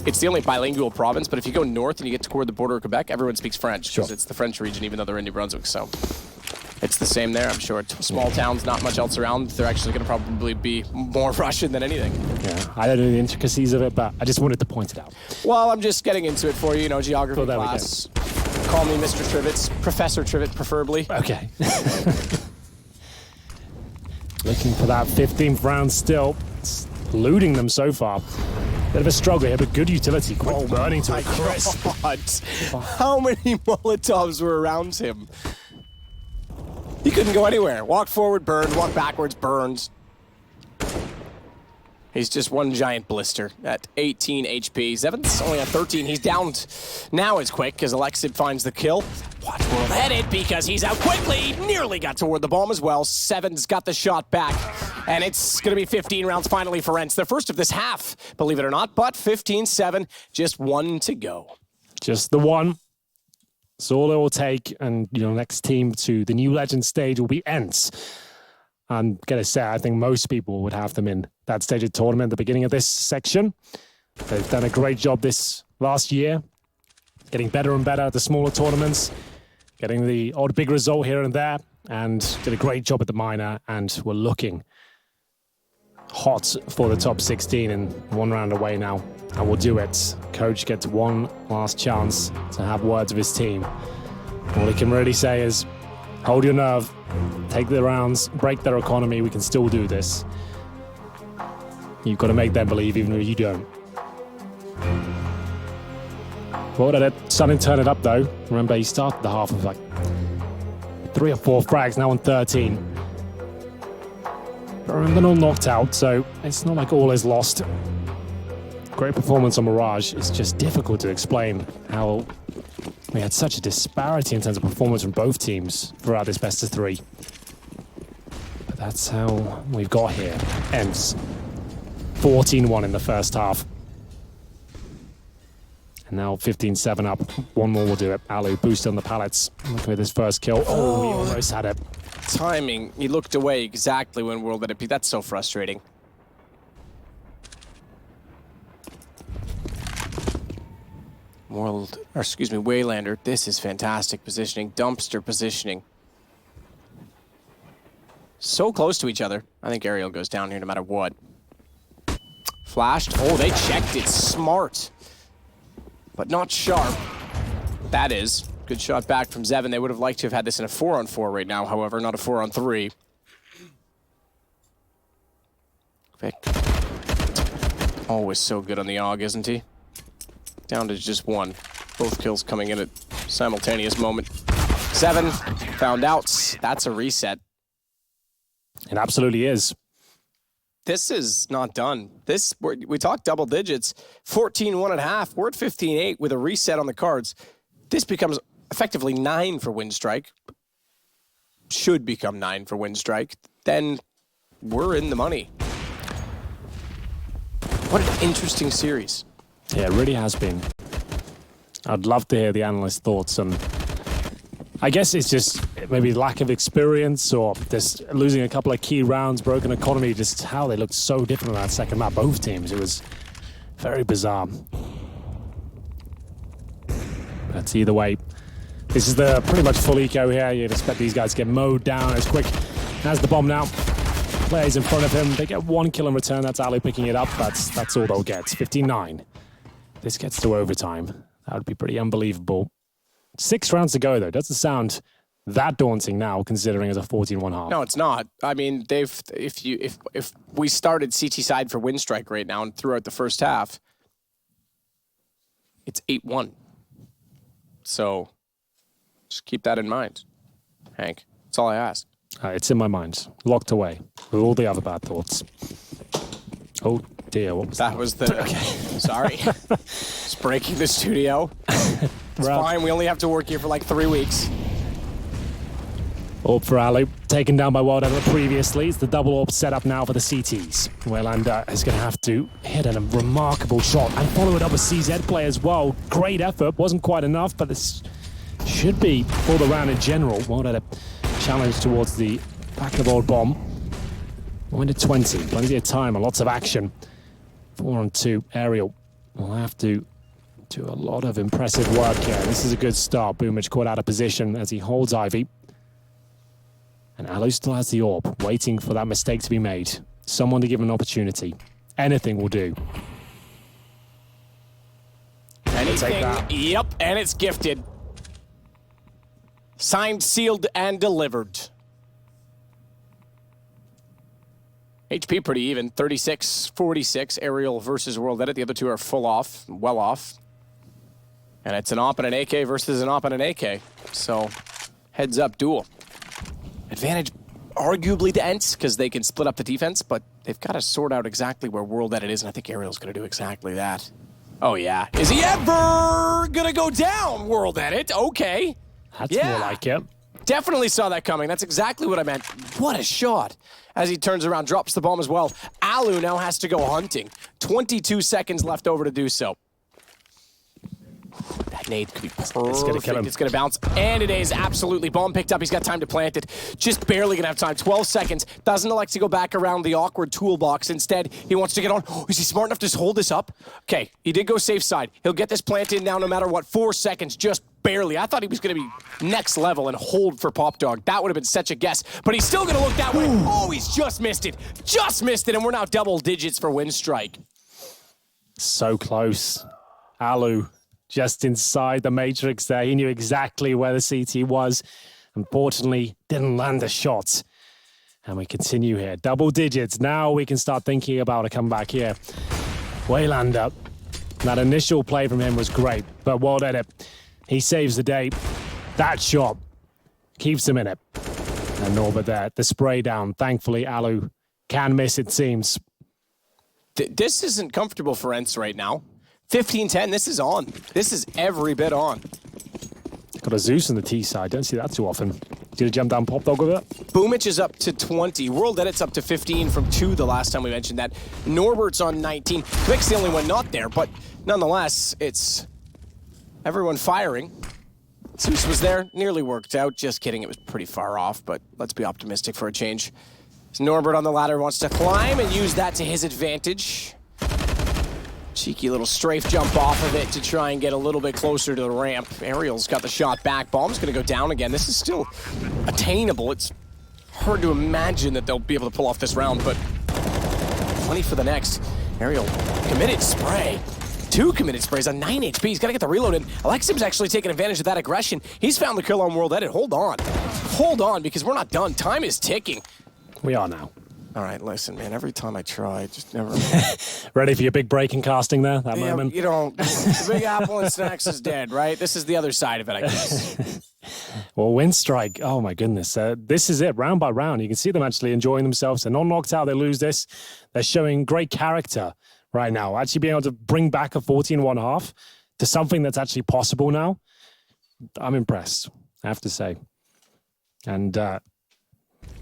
it's the only bilingual province. But if you go north and you get toward the border of Quebec, everyone speaks French because it's the French region, even though they're in New Brunswick. So. It's the same there, I'm sure. Small towns, not much else around. They're actually going to probably be more Russian than anything. Yeah, I don't know the intricacies of it, but I just wanted to point it out. Well, I'm just getting into it for you, geography Well, there we class. Call me Mr. Trivets, Professor Trivet preferably. Okay. Looking for that 15th round still. It's eluding them so far. Bit of a struggle here, but good utility. Quick burning to a crisp. How many Molotovs were around him? He couldn't go anywhere. Walk forward, burned. Walk backwards, burned. He's just one giant blister at 18 HP. Zevin's only at 13. He's down. Now it's quick as Alexid finds the kill. Watch World headed because he's out quickly. Nearly got toward the bomb as well. Seven's got the shot back. And it's going to be 15 rounds finally for ENCE. The first of this half, believe it or not. But 15-7, just one to go. Just the one. That's all it will take. And, next team to the new Legend stage will be ENCE. I'm going to say, I think most people would have them in that stage of the tournament at the beginning of this section. They've done a great job this last year, getting better and better at the smaller tournaments, getting the odd big result here and there, and did a great job at the minor, and we're looking hot for the top 16 and one round away now. And we'll do it. Coach gets one last chance to have words with his team. All he can really say is, hold your nerve, take the rounds, break their economy, we can still do this. You've got to make them believe even if you don't. Well, did it suddenly turn it up though. Remember, he started the half with like 3 or 4 frags, now on 13. But remember, not knocked out, so it's not like all is lost. Great performance on Mirage. It's just difficult to explain how we had such a disparity in terms of performance from both teams throughout this best of 3. But that's how we've got here. ENCE 14-1 in the first half. And now 15-7 up. One more will do it. Alu boost on the pallets. Look at his first kill. Oh, he almost had it. Timing. He looked away exactly when World let it be. That's so frustrating. Waylander. This is fantastic positioning. Dumpster positioning. So close to each other. I think Ariel goes down here no matter what. Flashed. Oh, they checked it. Smart. But not sharp. That is. Good shot back from Zevin. They would have liked to have had this in a 4-on-4 right now, however, not a 4-on-3. Vic. Always so good on the AUG, isn't he? Down to just one. Both kills coming in at simultaneous moment. 7 found out. That's a reset. It absolutely is. This is not done. We talked double digits. 14-1 at half. We're at 15-8 with a reset on the cards. This becomes effectively 9 for Winstrike. Should become 9 for Winstrike. Then we're in the money. What an interesting series. Yeah, it really has been. I'd love to hear the analysts' thoughts on... I guess it's just maybe lack of experience or just losing a couple of key rounds, broken economy, just how they looked so different on that second map, both teams. It was very bizarre. But either way, this is the pretty much full eco here. You'd expect these guys to get mowed down as quick as the bomb now. Players in front of him. They get 1 kill in return. That's Ali picking it up. That's all they'll get. 15-9. This gets to overtime. That would be pretty unbelievable. 6 rounds to go, though. Doesn't sound that daunting now, considering it's a 14-1 half. No, it's not. I mean, if we started CT side for Winstrike right now and throughout the first half, it's 8-1. So just keep that in mind, Hank. That's all I ask. It's in my mind, locked away with all the other bad thoughts. Oh dear, what was that? That was the... Okay, sorry. Just breaking the studio. It's fine, we only have to work here for like 3 weeks. Orb for Ali, taken down by Wild Ever previously. It's the double orb set up now for the CTs. Waylander is going to have to hit a remarkable shot and follow it up with CZ play as well. Great effort, wasn't quite enough, but this should be for the round in general. Wild Ever challenge towards the back of Old Bomb. 1-20, plenty of time and lots of action. 4-on-2, Ariel will have to do a lot of impressive work here. This is a good start. Boomage caught out of position as he holds Ivy. And Alu still has the orb, waiting for that mistake to be made. Someone to give him an opportunity. Anything will do. Anything. Yep, and it's gifted. Signed, sealed, and delivered. HP pretty even, 36-46, Aerial versus World Edit. The other two are full off, well off. And it's an AWP and an AK versus an AWP and an AK. So, heads up duel. Advantage arguably to ENCE, because they can split up the defense, but they've got to sort out exactly where World Edit is, and I think Aerial's going to do exactly that. Oh yeah. Is he ever going to go down, World Edit? Okay. That's more like it. Definitely saw that coming. That's exactly what I meant. What a shot. As he turns around, drops the bomb as well. Alu now has to go hunting. 22 seconds left over to do so. That nade could be perfect. It's going to kill him. It's going to bounce. And it is absolutely. Bomb picked up. He's got time to plant it. Just barely going to have time. 12 seconds. Doesn't elect to go back around the awkward toolbox. Instead, he wants to get on. Oh, is he smart enough to hold this up? Okay, he did go safe side. He'll get this plant in now no matter what. 4 seconds. Just barely. I thought he was going to be next level and hold for Pop Dog. That would have been such a guess. But he's still going to look that way. Oh, he's just missed it. Just missed it. And we're now double digits for Winstrike. So close. Alu just inside the matrix there. He knew exactly where the CT was. Unfortunately, didn't land a shot. And we continue here. Double digits. Now we can start thinking about a comeback here. Waylander. That initial play from him was great. But World Edit, he saves the day. That shot keeps him in it. And Norbert there, the spray down. Thankfully, Alu can miss, it seems. This isn't comfortable for ENCE right now. 15-10, this is on. This is every bit on. Got a Zeus on the T side. Don't see that too often. Did he jump down Pop Dog with it? Boomich is up to 20. World Edit's up to 15 from 2 the last time we mentioned that. Norbert's on 19. Quick's the only one not there, but nonetheless, it's everyone firing. Zeus was there, nearly worked out. Just kidding, it was pretty far off, but let's be optimistic for a change. So Norbert on the ladder wants to climb and use that to his advantage. Cheeky little strafe jump off of it to try and get a little bit closer to the ramp. Aerial's got the shot back. Bomb's going to go down again. This is still attainable. It's hard to imagine that they'll be able to pull off this round, but plenty for the next. Aerial, committed spray. 2 committed sprays on 9 HP. He's got to get the reload in. Alexim's actually taking advantage of that aggression. He's found the kill on World Edit. Hold on. Hold on, because we're not done. Time is ticking. We are now. All right, listen, man. Every time I try, just never. Ready for your big break in casting there, that moment? You know, the Big Apple and Snacks is dead, right? This is the other side of it, I guess. Well, Winstrike, oh my goodness. This is it, round by round. You can see them actually enjoying themselves. They're not knocked out, they lose this. They're showing great character right now. Actually being able to bring back a 14-1.5 to something that's actually possible now. I'm impressed, I have to say. And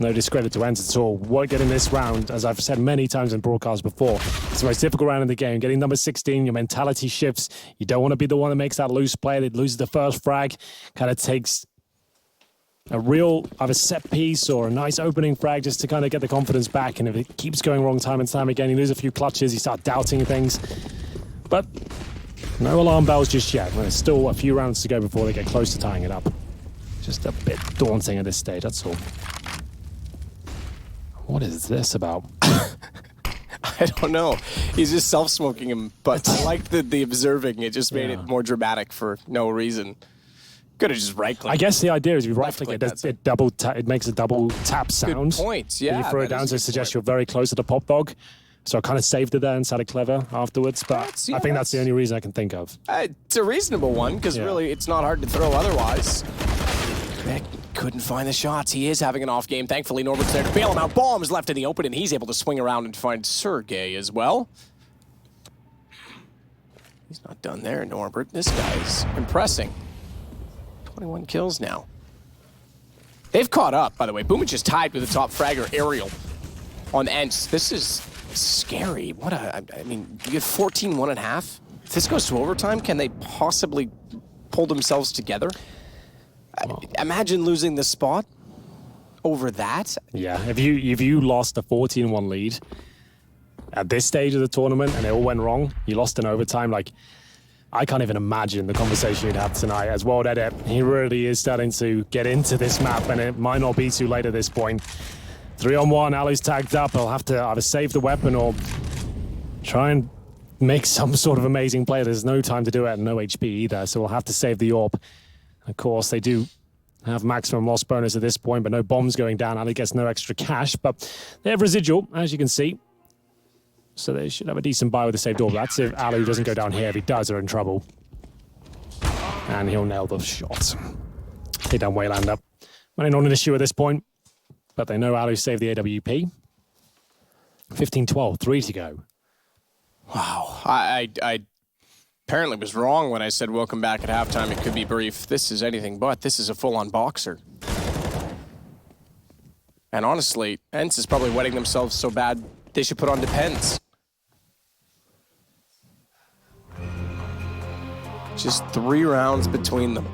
no discredit to ENCE at all. Getting this round, as I've said many times in broadcasts before, it's the most difficult round in the game. Getting number 16, your mentality shifts. You don't want to be the one that makes that loose play, that loses the first frag. Kind of takes a real, either set piece or a nice opening frag just to kind of get the confidence back. And if it keeps going wrong time and time again, you lose a few clutches, you start doubting things. But no alarm bells just yet. There's still a few rounds to go before they get close to tying it up. Just a bit daunting at this stage, that's all. What is this about? I don't know. He's just self-smoking him, but I liked the observing. It just made it more dramatic for no reason. Could have just right-clicked. I guess the idea is if you right-click it, it makes a double tap sound. Good point, yeah. You throw it down to suggest you're very close to the Pop Dog. So I kind of saved it there and sounded clever afterwards, but I think that's the only reason I can think of. It's a reasonable one, because really it's not hard to throw otherwise. Couldn't find the shots. He is having an off game. Thankfully, Norbert's there to bail him out. Bomb's left in the open, and he's able to swing around and find Sergey as well. He's not done there, Norbert. This guy's impressing. 21 kills now. They've caught up, by the way. Boomich is tied with the top fragger, Aerial, on ENCE. This is scary. I mean, you get 14-1.5. If this goes to overtime, can they possibly pull themselves together? Imagine losing the spot over that. Yeah, if you lost a 14-1 lead at this stage of the tournament and it all went wrong, you lost in overtime, like I can't even imagine the conversation you'd have tonight. As World Edit, he really is starting to get into this map, and it might not be too late at this point. 3-on-1, Alu's tagged up. He'll have to either save the weapon or try and make some sort of amazing play. There's no time to do it and no HP either, so we'll have to save the AWP. Of course, they do have maximum loss bonus at this point, but no bombs going down. Ali gets no extra cash, but they have residual, as you can see. So they should have a decent buy with the saved AWP. That's if Alu doesn't go down here. If he does, they're in trouble. And he'll nail the shot. Take down Waylander. Money not an issue at this point, but they know Alu saved the AWP. 15-12, 3 to go. Wow. I apparently was wrong when I said welcome back at halftime. It could be brief. This is anything but. This is a full-on boxer. And honestly, ENCE is probably wetting themselves so bad they should put on Depends. Just 3 rounds between them.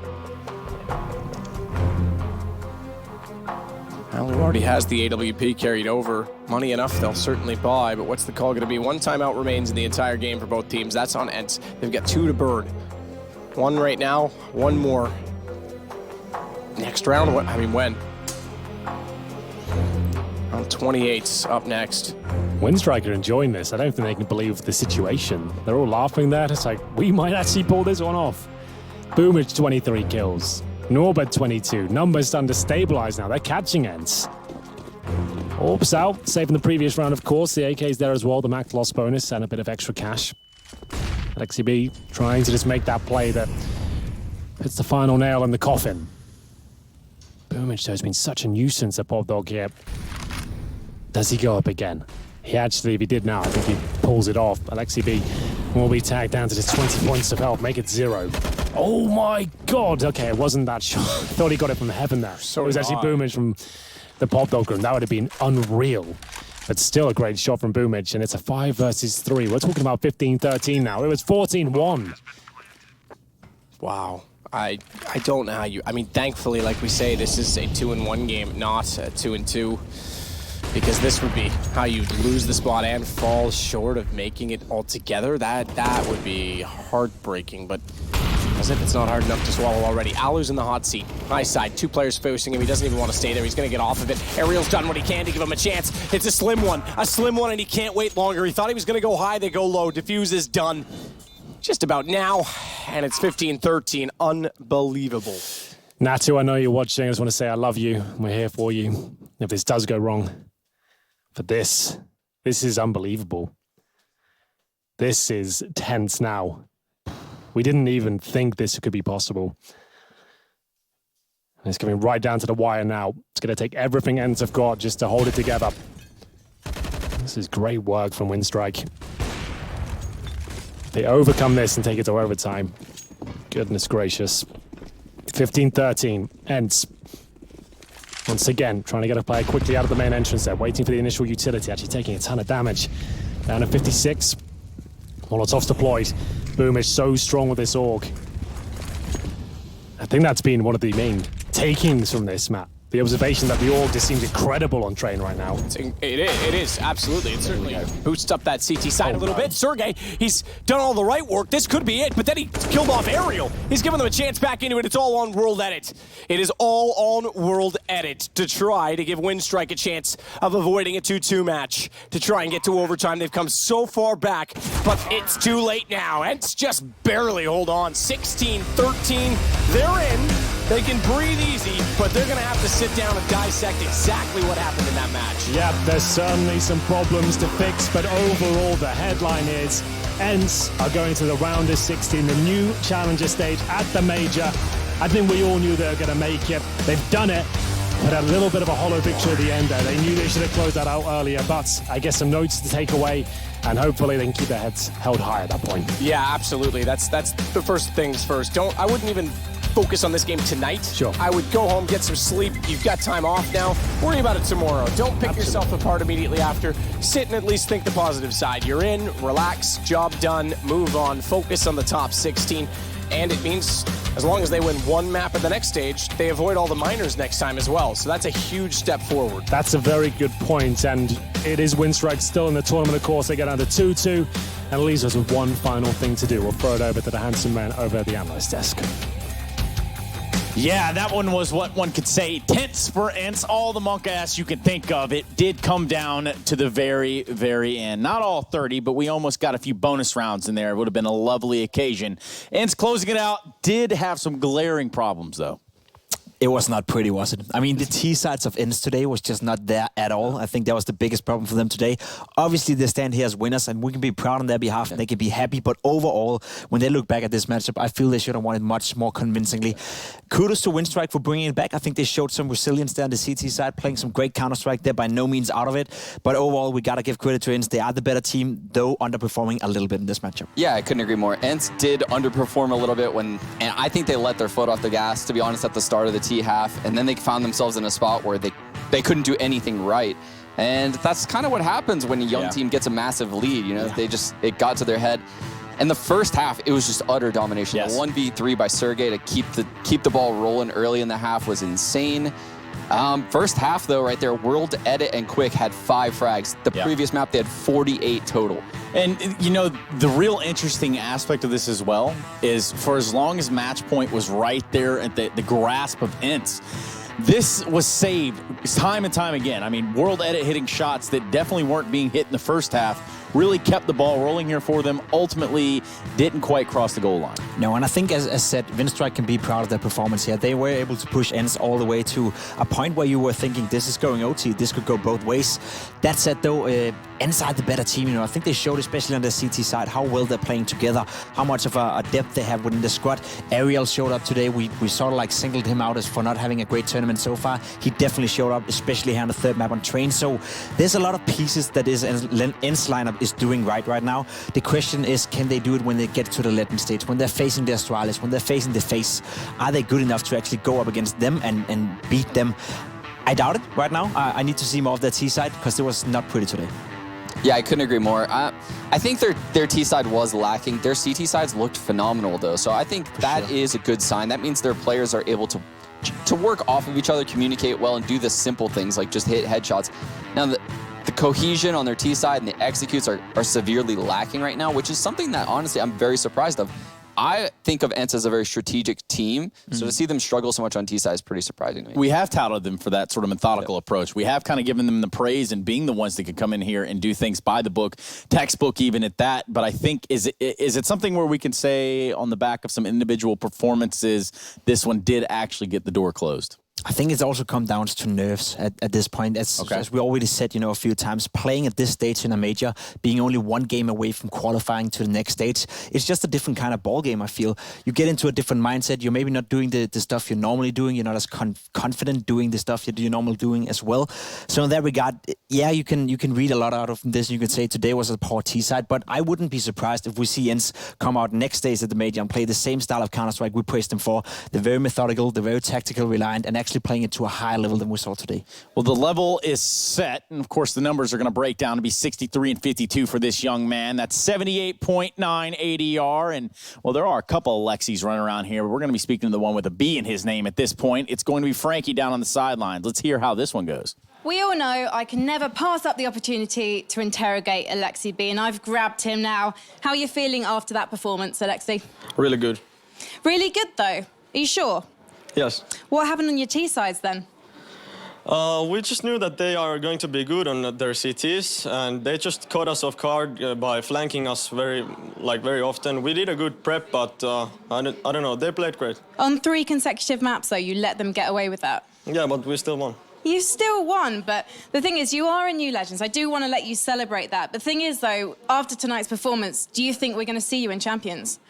Alu already has the AWP carried over. Money enough, they'll certainly buy, but what's the call going to be? 1 timeout remains in the entire game for both teams. That's on ENCE. They've got 2 to burn. 1 right now, 1 more. Next round, when? Round 28's up next. Winstrike are enjoying this. I don't think they can believe the situation. They're all laughing there. It's like, we might actually pull this one off. Boomage, 23 kills. Norbert, 22. Numbers starting to stabilize now. They're catching ENCE. Orbs out, saving the previous round, of course. The AK's there as well, the max loss bonus and a bit of extra cash. Alexi B trying to just make that play that puts the final nail in the coffin. Boomage, though, has been such a nuisance at Pop Dog here. Does he go up again? He actually, if he did now, I think he pulls it off. Alexi B will be tagged down to just 20 points of health, make it 0. Oh my God! Okay, it wasn't that shot. I thought he got it from heaven there. So it was actually Boomage from the Pop Dog room. That would have been unreal. But still a great shot from Boomage, and it's a 5 versus 3. We're talking about 15-13 now. It was 14-1. Wow. I don't know how you... I mean, thankfully, like we say, this is a 2-1 game, not a 2-2. Because this would be how you lose the spot and fall short of making it altogether. That would be heartbreaking, but as if it's not hard enough to swallow already. Alu's in the hot seat. High side, 2 players facing him. He doesn't even want to stay there. He's going to get off of it. Ariel's done what he can to give him a chance. It's a slim one, and he can't wait longer. He thought he was going to go high. They go low. Defuse is done just about now, and it's 15-13. Unbelievable. Natu, I know you're watching. I just want to say I love you. We're here for you. If this does go wrong, for this is unbelievable. This is tense now. We didn't even think this could be possible. And it's coming right down to the wire now. It's going to take everything ENCE have got just to hold it together. This is great work from Winstrike. They overcome this and take it to overtime. Goodness gracious. 15-13, ENCE. Once again, trying to get a player quickly out of the main entrance there, waiting for the initial utility, actually taking a ton of damage. Down to 56. Molotovs deployed. Boomage so strong with this AUG. I think that's been one of the main takings from this map. The observation that the AUG just seems incredible on train right now. It is, absolutely. It certainly boosts up that CT side a little bit. Sergey, he's done all the right work. This could be it, but then he killed off Ariel. He's giving them a chance back into it. It's all on World Edit. It is all on World Edit to try to give Winstrike a chance of avoiding a 2-2 match, to try and get to overtime. They've come so far back, but it's too late now. ENCE just barely hold on. 16-13, they're in. They can breathe easy, but they're going to have to sit down and dissect exactly what happened in that match. Yeah, there's certainly some problems to fix, but overall the headline is ENCE are going to the round of 16, the new challenger stage at the major. I think we all knew they were going to make it. They've done it, but a little bit of a hollow victory at the end there. They knew they should have closed that out earlier, but I guess some notes to take away, and hopefully they can keep their heads held high at that point. Yeah, absolutely. That's the first things first. I wouldn't even focus on this game tonight. Sure. I would go home, get some sleep. You've got time off now. Worry about it tomorrow. Don't pick yourself apart immediately after. Sit and at least think the positive side. You're in, relax, job done, move on, focus on the top 16. and it means as long as they win one map at the next stage, they avoid all the minors next time as well. So that's a huge step forward. That's a very good point, and it is Winstrike still in the tournament, of course. They get down to 2-2, and it leaves us with one final thing to do. We'll throw it over to the handsome man over at the analyst desk. Yeah, that one was what one could say tense for ENCE. All the monk ass you could think of. It did come down to the very, very end. Not all 30, but we almost got a few bonus rounds in there. It would have been a lovely occasion. ENCE closing it out. Did have some glaring problems, though. It was not pretty, was it? I mean, the T-sides of ENCE today was just not there at all. I think that was the biggest problem for them today. Obviously, they stand here as winners, and we can be proud on their behalf, and they can be happy. But overall, when they look back at this matchup, I feel they should have won it much more convincingly. Kudos to Winstrike for bringing it back. I think they showed some resilience there on the CT side, playing some great Counter-Strike. They're by no means out of it. But overall, we got to give credit to ENCE. They are the better team, though underperforming a little bit in this matchup. Yeah, I couldn't agree more. ENCE did underperform a little bit and I think they let their foot off the gas, to be honest, at the start of the T half. And then they found themselves in a spot where they couldn't do anything right. And that's kind of what happens when a young team gets a massive lead. You know, it got to their head. And the first half, it was just utter domination. The 1v3 by Sergey to keep the ball rolling early in the half was insane. First half, though, right there, World Edit and Quick had 5 frags. The previous map, they had 48 total. And, you know, the real interesting aspect of this as well is for as long as match point was right there at the grasp of ENCE, this was saved time and time again. I mean, World Edit hitting shots that definitely weren't being hit in the first half really kept the ball rolling here for them, ultimately didn't quite cross the goal line. No, and I think, as said, Winstrike can be proud of their performance here. They were able to push ENCE all the way to a point where you were thinking, this is going OT, this could go both ways. That said, though, ENCE are the better team. You know, I think they showed, especially on the CT side, how well they're playing together, how much of a depth they have within the squad. Ariel showed up today. We sort of like singled him out as for not having a great tournament so far. He definitely showed up, especially here on the third map on Train. So there's a lot of pieces that this ENCE lineup is doing right now. The question is, can they do it when they get to the Legend stage, when they're facing the Astralis, when they're facing the Face? Are they good enough to actually go up against them and beat them? I doubt it right now. I need to see more of their T side because it was not pretty today. Yeah, I couldn't agree more. I think their T side was lacking. Their CT sides looked phenomenal, though. So I think that is a good sign. That means their players are able to work off of each other, communicate well, and do the simple things like just hit headshots. Now, the cohesion on their T side and the executes are severely lacking right now, which is something that, honestly, I'm very surprised of. I think of ENCE as a very strategic team, so to see them struggle so much on T side is pretty surprising to me. We have touted them for that sort of methodical approach. We have kind of given them the praise and being the ones that could come in here and do things by the book, textbook even at that. But I think, is it something where we can say on the back of some individual performances, this one did actually get the door closed? I think it's also come down to nerves at this point. As we already said, you know, a few times, playing at this stage in a major, being only one game away from qualifying to the next stage, it's just a different kind of ball game, I feel. You get into a different mindset. You're maybe not doing the stuff you're normally doing. You're not as confident doing the stuff you're normally doing as well. So in that regard, yeah, you can read a lot out of this. You could say today was a poor T side, but I wouldn't be surprised if we see ENCE come out next stage at the major and play the same style of Counter-Strike we praised them for. They're very methodical, they're very tactical reliant, and actually playing it to a higher level than we saw today. Well, the level is set, and of course the numbers are going to break down to be 63 and 52 for this young man. That's 78.9 ADR, and well, there are a couple of Alexis running around here, but we're going to be speaking to the one with a B in his name at this point. It's going to be Frankie down on the sidelines. Let's hear how this one goes. We all know I can never pass up the opportunity to interrogate Alexi B, and I've grabbed him now. How are you feeling after that performance, Alexi? Really good. Really good, though. Are you sure? Yes. What happened on your T sides then? We just knew that they are going to be good on their CTs, and they just caught us off guard by flanking us very often. We did a good prep, but I don't know. They played great. On 3 consecutive maps, though, you let them get away with that. Yeah, but we still won. You still won, but the thing is, you are a new Legends. I do want to let you celebrate that. The thing is, though, after tonight's performance, do you think we're going to see you in Champions?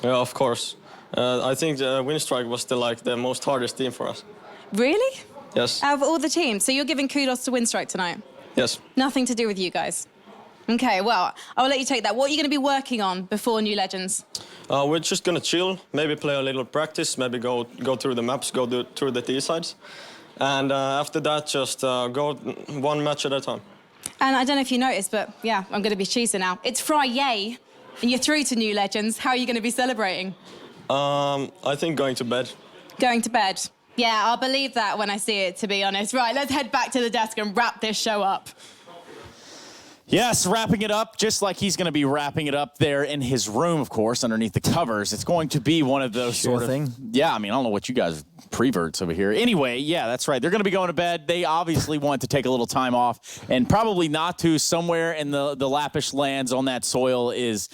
Yeah, of course. I think Winstrike was the most hardest team for us. Really? Yes. Out of all the teams, so you're giving kudos to Winstrike tonight? Yes. Nothing to do with you guys? Okay, well, I'll let you take that. What are you going to be working on before New Legends? We're just going to chill, maybe play a little practice, maybe go through the maps, go through the T-sides. And after that, just go one match at a time. And I don't know if you noticed, but yeah, I'm going to be cheesing now. It's Friday, and you're through to New Legends. How are you going to be celebrating? I think going to bed. Going to bed. Yeah, I'll believe that when I see it, to be honest. Right, let's head back to the desk and wrap this show up. Yes, wrapping it up, just like he's going to be wrapping it up there in his room, of course, underneath the covers. It's going to be one of those Sure sort of thing. Yeah, I mean, I don't know what you guys preverts over here. Anyway, yeah, that's right. They're going to be going to bed. They obviously want to take a little time off, and probably not to. Somewhere in the Lappish lands on that soil is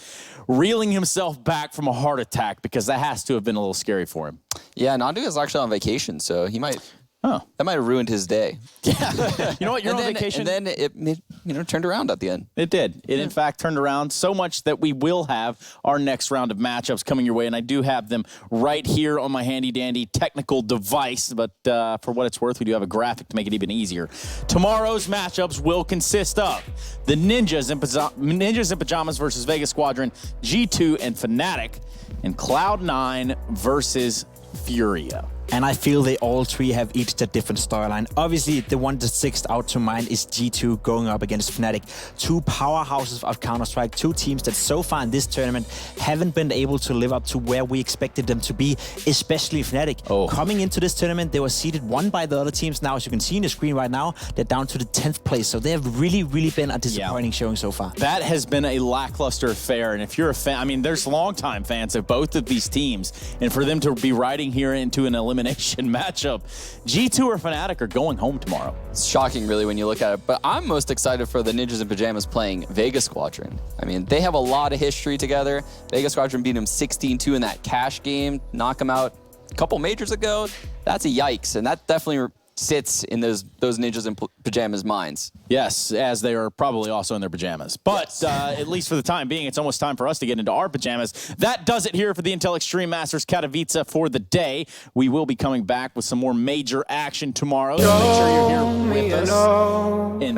reeling himself back from a heart attack, because that has to have been a little scary for him. Yeah, Nandu is actually on vacation, so he might. Oh, that might have ruined his day. Yeah, you know what? You're on vacation, and then it turned around at the end. It did. It, in fact, turned around so much that we will have our next round of matchups coming your way, and I do have them right here on my handy-dandy technical device, but for what it's worth, we do have a graphic to make it even easier. Tomorrow's matchups will consist of the Ninjas in Pajamas versus Vegas Squadron, G2 and Fnatic, and Cloud9 versus Furia. And I feel they all three have each a different storyline. Obviously, the one that sticks out to mind is G2 going up against Fnatic. Two powerhouses of Counter-Strike, two teams that so far in this tournament haven't been able to live up to where we expected them to be, especially Fnatic. Coming into this tournament, they were seeded one by the other teams. Now, as you can see in the screen right now, they're down to the 10th place. So they have really, really been a disappointing showing so far. That has been a lackluster affair. And if you're a fan, I mean, there's longtime fans of both of these teams. And for them to be riding here into an elimination matchup, G2 or Fnatic are going home tomorrow. It's shocking, really, when you look at it. But I'm most excited for the Ninjas in Pajamas playing Vegas Squadron. I mean, they have a lot of history together. Vegas Squadron beat them 16-2 in that cash game, knock them out a couple majors ago. That's a yikes, and that definitely sits in those Ninjas in Pajamas' minds. Yes, as they are probably also in their pajamas. But at least for the time being, it's almost time for us to get into our pajamas. That does it here for the Intel Extreme Masters Katowice for the day. We will be coming back with some more major action tomorrow. So make sure you're here with us. And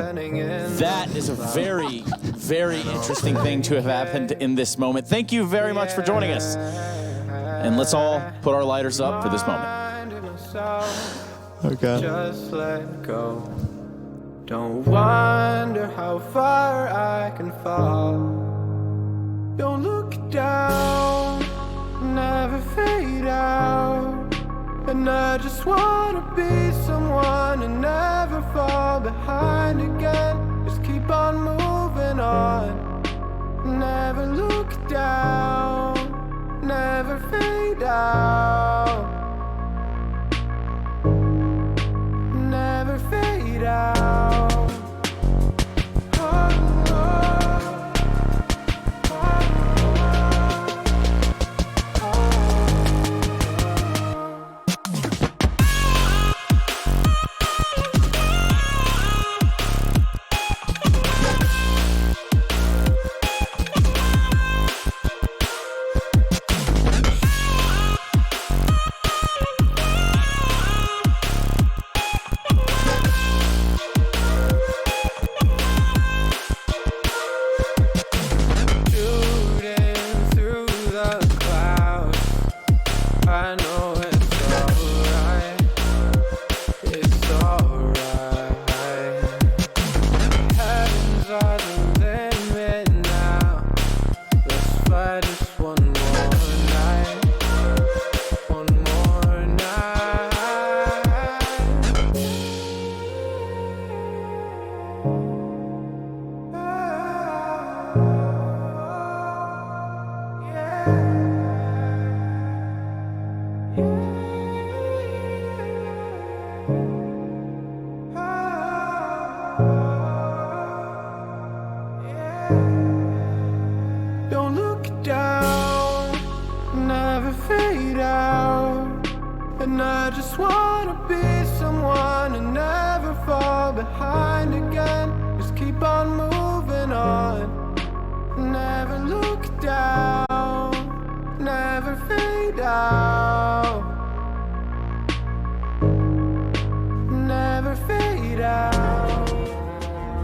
that is a very, very interesting thing to have happened in this moment. Thank you very much for joining us. And let's all put our lighters up for this moment. Okay. Just let go. Don't wonder how far I can fall. Don't look down, never fade out. And I just wanna be someone and never fall behind again. Just keep on moving on. Never look down, never fade out. Never fade out. Don't look down, never fade out. And I just wanna be someone and never fall behind again. Just keep on moving on. Never look down, never fade out.